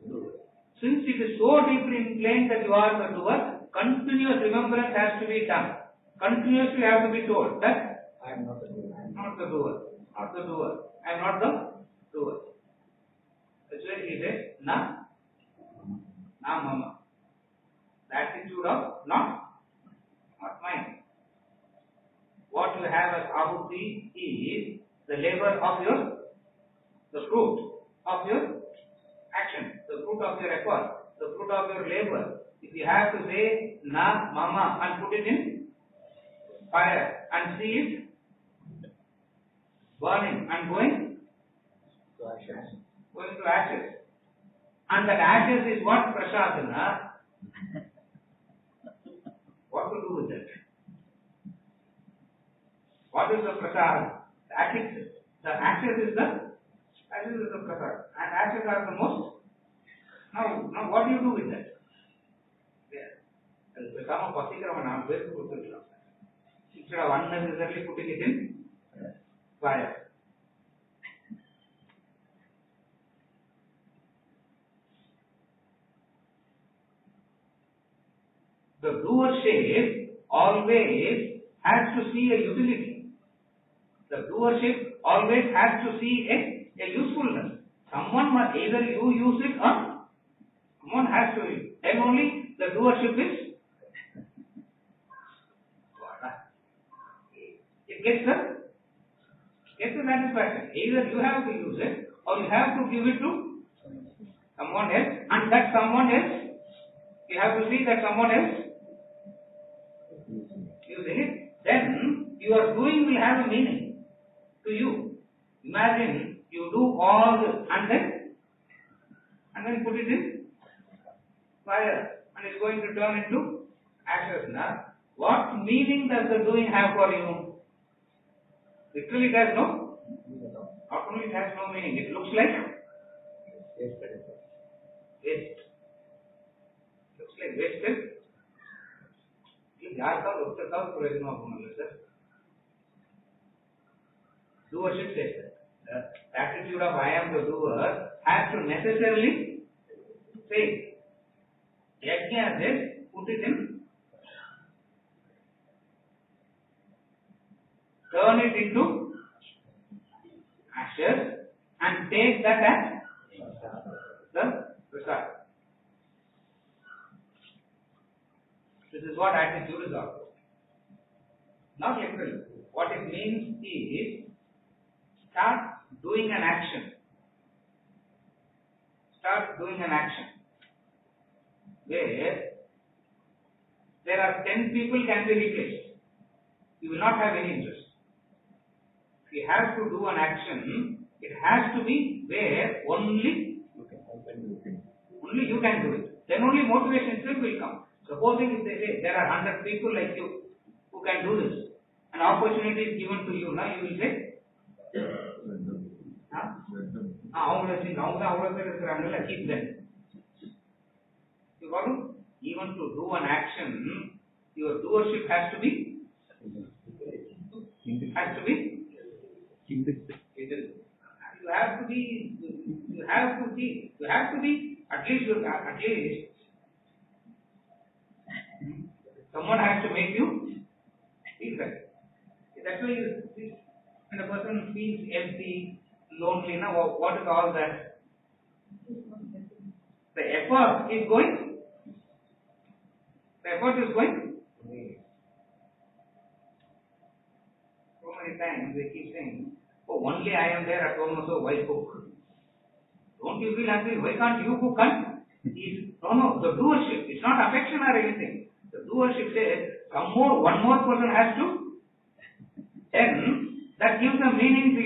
doer. Since it is so deeply ingrained that you are the doer, continuous remembrance has to be done. Continuously have to be told that I am not the doer. I am not the doer. Not the doer. I am not the doer. That's why he says, na mama. The attitude of not mine. What you have as ahuti is the labor of the fruit of your action, the fruit of your effort, the fruit of your labor. If you have to say na mama and put it in fire and see it burning and going to ashes. And that ashes is what prasadana. What to do with it? What is the prasad? The ashes is the prasad. And ashes are the most. Now what do you do with that? It will become a pasikrama instead of unnecessarily putting it in fire. The doership always has to see a utility. The doership always has to see a usefulness. Someone must either you use it or someone has to use it. Then only the doership is it gets the satisfaction. Either you have to use it or you have to give it to someone else, and that someone else you have to see that someone else using it. Then your doing will have a meaning to you. Imagine you do all this and then put it in fire and it's going to turn into ashes. Now, what meaning does the doing have for you? Literally, it has no. Not only it has no meaning, it looks like waste. Looks like wasted. Doership says that the attitude of I am the doer has to necessarily say, Yajna says, put it in, turn it into ashes and take that as the result. This is what attitude is all about. Not literally. What it means is start doing an action. Start doing an action where there are 10 people can be replaced. You will not have any interest. If you have to do an action, it has to be where only you can do it. then only motivation itself will come. Supposing if they say there are 100 people like you who can do this, an opportunity is given to you, now you will say, keep them. You got to, even to do an action, your doership has to be You have to be, at least someone has to make you feel better. That's why when a person feels empty, lonely, now what is all that? The effort is going. The effort is going. So many times they keep saying, oh, only I am there at home, so why cook? Don't you feel happy? Why can't you cook? No, the doership. It's not affection or anything. The doership says, one more person has to. Then that gives a meaning to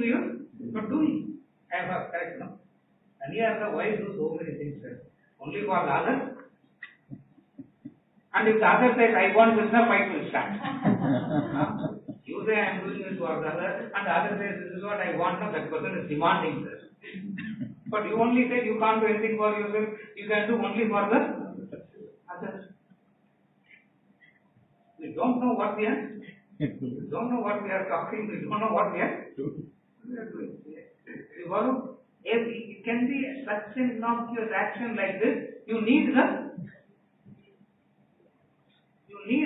your. For doing. I have correct now. And here the why do so many things, sir? Only for the other. And if the other says, I want this, the fight will start. You say, I am doing this for the other, and the other says, this is what I want, now that person is demanding this. But you only say you can't do anything for yourself, you can do only for the others. We don't know what we are. We don't know what we are talking, we don't know what we are doing. It can be such an innocuous action like this, you need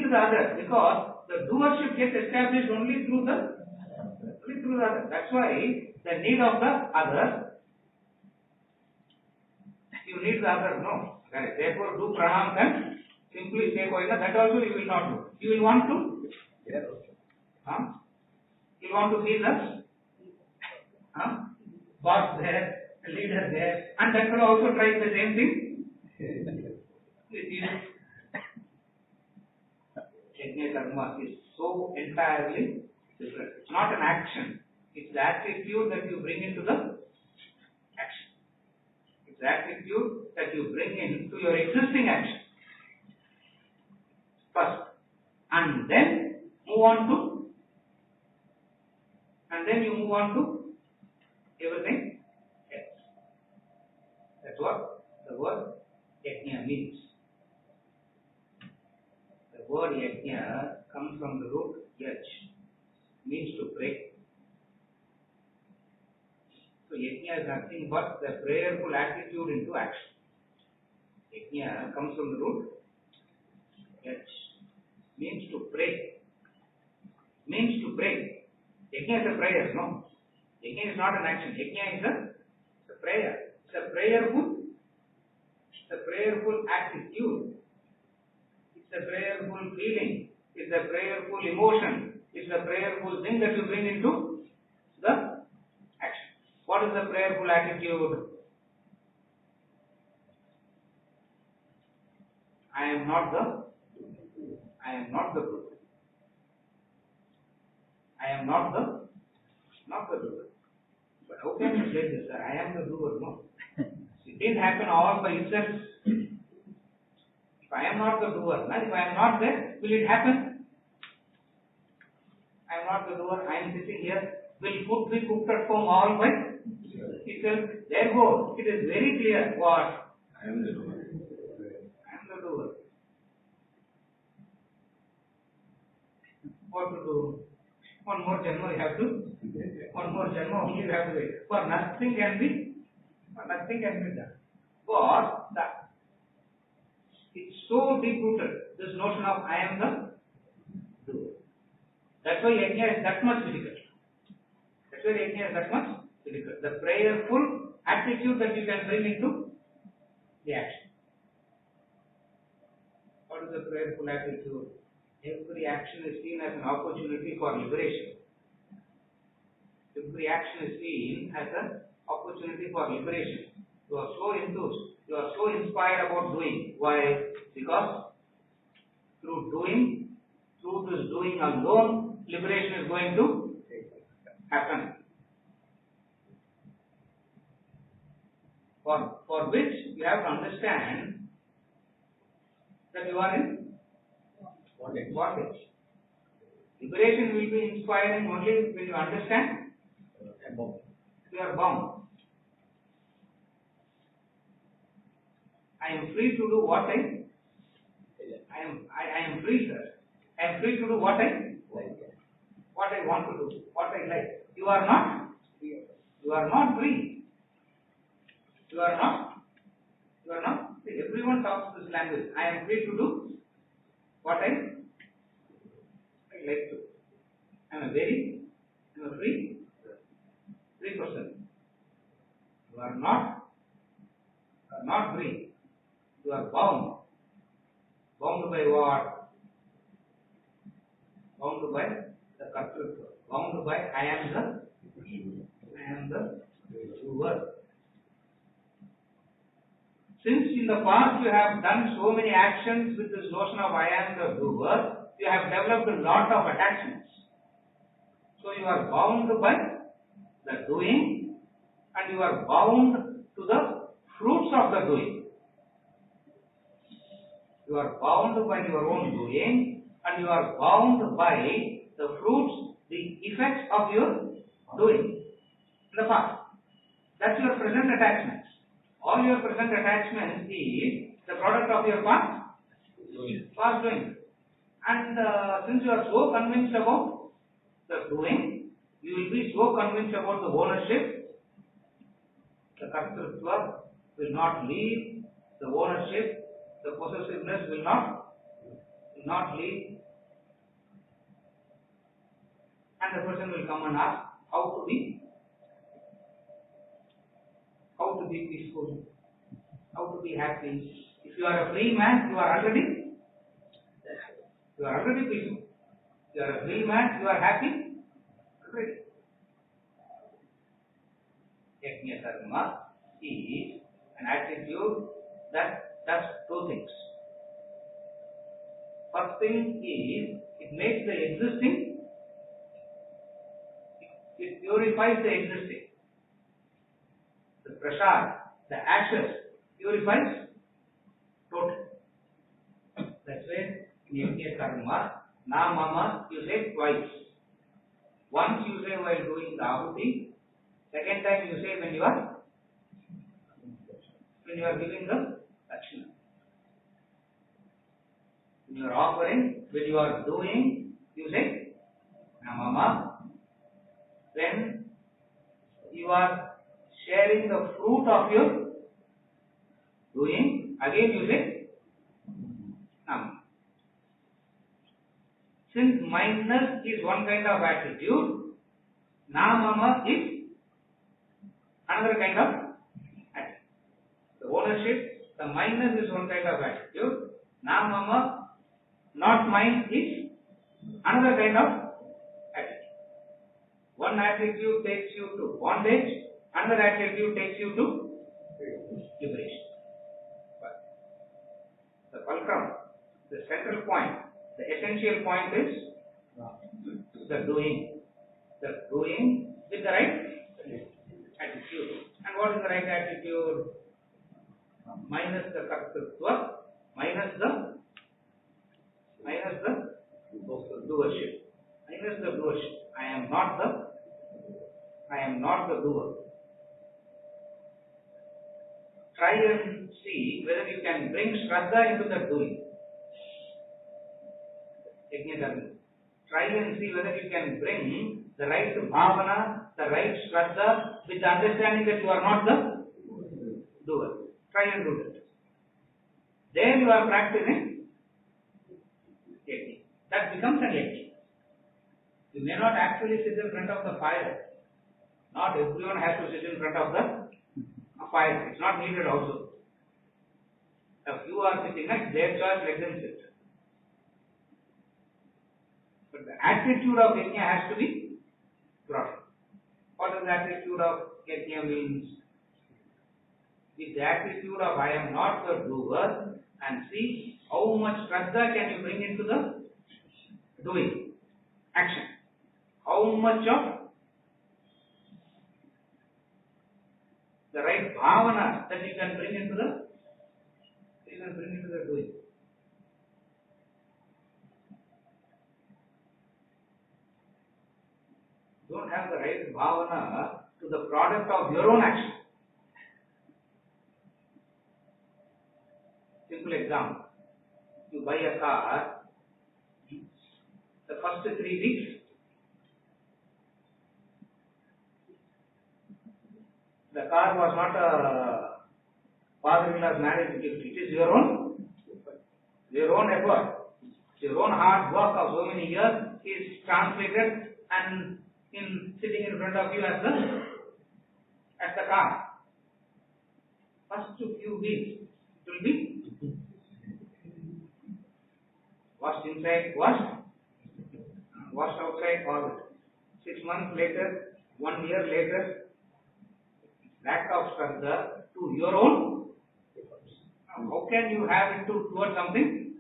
the other, because the doership gets established only through the other. That's why the need of the other, you need the other, no. Correct. Therefore, do pranam, then simply say, that also you will not do. You will want to? You want to see the boss there, the leader there, and that will also try the same thing with you. Yajna karma is so entirely different. It's not an action. It's the attitude that you bring into the action. It's the attitude that you bring into your existing action. First. And then move on to, everything else. That's what the word yajna means. The word yajna comes from the root yaj, means to pray. So yajna is nothing but the prayerful attitude into action. Yajna comes from the root yaj, means to pray. Yajna is a prayer, no? Yajna is not an action. Yajna is a prayer. It's a prayerful attitude. It's a prayerful feeling. It's a prayerful emotion. It's a prayerful thing that you bring into the action. What is the prayerful attitude? I am not the doer. I am not the doer. But how can you say this, sir? I am the doer, no? It didn't happen all by itself. If I am not the doer, if I am not there, will it happen? I am not the doer, I am sitting here. Will food be cooked at home all by itself? Therefore, it is very clear what? I am the doer. What to do? One more janma you have to. One more janma only you have to wait. For nothing can be done. For that, it's so deep rooted, this notion of I am the doer. That's why yajna is that much difficult. The prayerful attitude that you can bring into the action. What is the prayerful attitude? Every action is seen as an opportunity for liberation. Every action is seen as an opportunity for liberation. You are so enthused, you are so inspired about doing. Why? Because through this doing alone, liberation is going to happen. for which you have to understand that you are in bondage. Liberation will be inspiring only when you understand you are bound. I am free to do what I am free, sir. I am free to do what I want to do, what I like. You are not free. You are not free. See, everyone talks this language. I am free to do what I like to. I am a free person. You are not free. You are bound. Bound by what? Bound by the Kartrutva. Bound by I am the doer. Since in the past you have done so many actions with this notion of I am the doer, you have developed a lot of attachments. So you are bound by the doing and you are bound to the fruits of the doing. You are bound by your own doing and you are bound by the fruits, the effects of your doing in the past. That's your present attachment. All your present attachment is the product of your past doing. And since you are so convinced about the doing, you will be so convinced about the ownership, the Kartrutva will not leave, the ownership, the possessiveness will not leave, and the person will come and ask how to be peaceful, how to be happy. If you are a free man, you are already peaceful. If you are a free man, you are happy already. Yajna karma is an attitude that does two things. First thing is it makes the existing, it purifies the existing. The prasad, the ashes, purifies totally. That's why in yajna karma, na mama you say twice. Once you say while doing the ahuti, second time you say when you are giving the dakshina. When you are offering, when you are doing, you say na mama. When you are sharing the fruit of your doing, again you say nam. Since mindness is one kind of attitude, na mama is another kind of attitude. The ownership, the mindness is one kind of attitude. Na mama, not mine, is another kind of attitude. One attitude takes you to bondage, another attitude takes you to liberation. But the fulcrum, the central point, the essential point is the doing. The doing with the right attitude. And what is the right attitude? Minus the kartrutva, minus the doership. Minus the doership. I am not the doer. Try and see whether you can bring Shraddha into the doing. Try and see whether you can bring the right bhavana, the right Shraddha, with the understanding that you are not the doer. Try and do that. Then you are practicing yajna. That becomes an yajna. You may not actually sit in front of the fire. Not everyone has to sit in front of the fire. It's not needed also. If you are sitting next, their choice, let them sit. But the attitude of yajna has to be brought in. What does the attitude of yajna means? With the attitude of I am not the doer, and see how much Shraddha can you bring into the doing, action. How much of the right bhavana that you can bring into the doing. You don't have the right bhavana to the product of your own action. Simple example. You buy a car, the first 3 weeks, the car was not a father-in-law's marriage gift. It is your own effort. Your own hard work of so many years is translated and sitting in front of you as the car. First few weeks it will be washed inside, washed outside, all that. 6 months later, 1 year later, lack of Shraddha to your own. How can you have it towards something?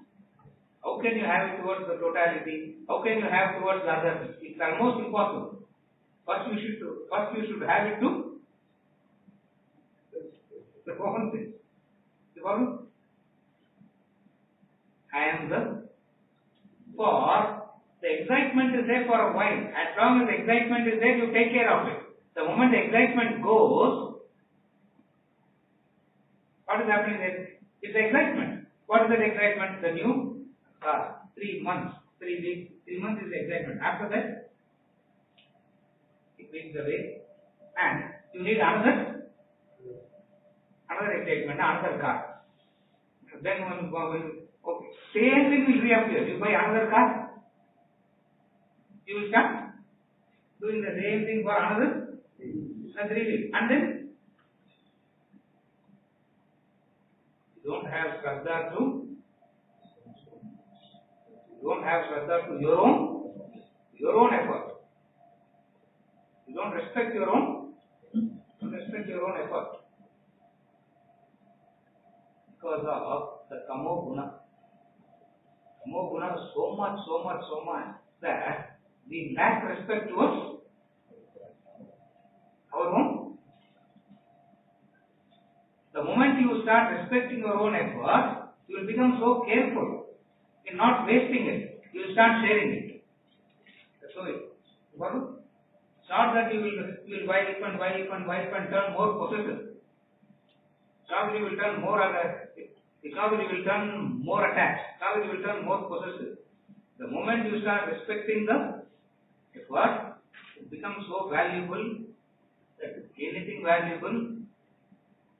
How can you have it towards the totality? How can you have towards the other? It's almost impossible. First you should have it to the common thing. The common. For the excitement is there for a while. As long as the excitement is there, you take care of it. The moment the excitement goes, what is happening there? It's excitement. What is that excitement? The new car. 3 months, 3 weeks, 3 months is the excitement. After that, it fades away, and you need another excitement, another car. Then okay, same thing will reappear. You buy another car, you will start doing the same thing for another 3 weeks, and then you don't have Shraddha to your own effort. You don't respect your own effort because of the Kamo Guna. Kamo Guna is so much that we lack respect towards our own. The moment you start respecting your own effort, you will become so careful in not wasting it. You will start sharing it. That's how it. It's not that you will wipe and turn more possessive. It's not that you will turn more it's not that you will turn more attached. It's not that you will turn more possessive. The moment you start respecting the effort, it becomes so valuable that anything valuable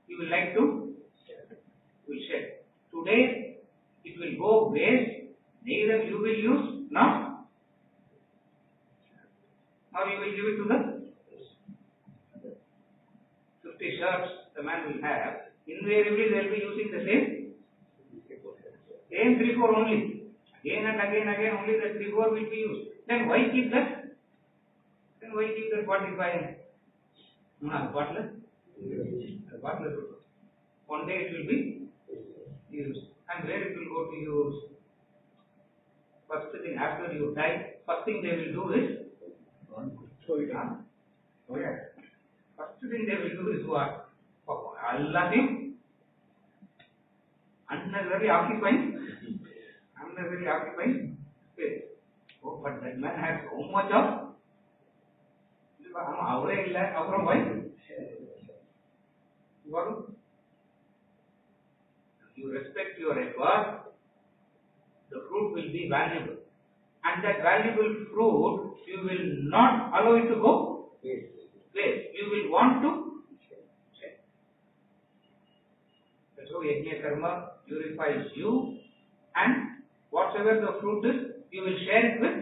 you will like to share. Today it will go waste. Neither you will use nor you will give it to the 50 shirts the man will have. Invariably they will be using the same 3-4 only. Again and again only the 3-4 will be used. Then why keep that? What is buying? Butler. One day it will be used. And where it will go to use? First thing after you die, first thing they will do is first thing they will do is what? Allathim unnecessarily occupying space. Oh, but that man has so much of you respect your effort, the fruit will be valuable. And that valuable fruit, you will not allow it to go waste. You will want to share. That's how Yajna Karma purifies you, and whatsoever the fruit is, you will share it with.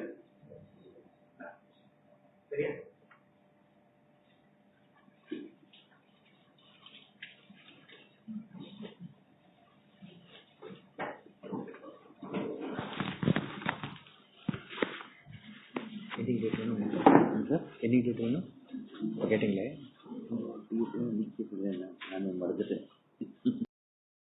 getting late.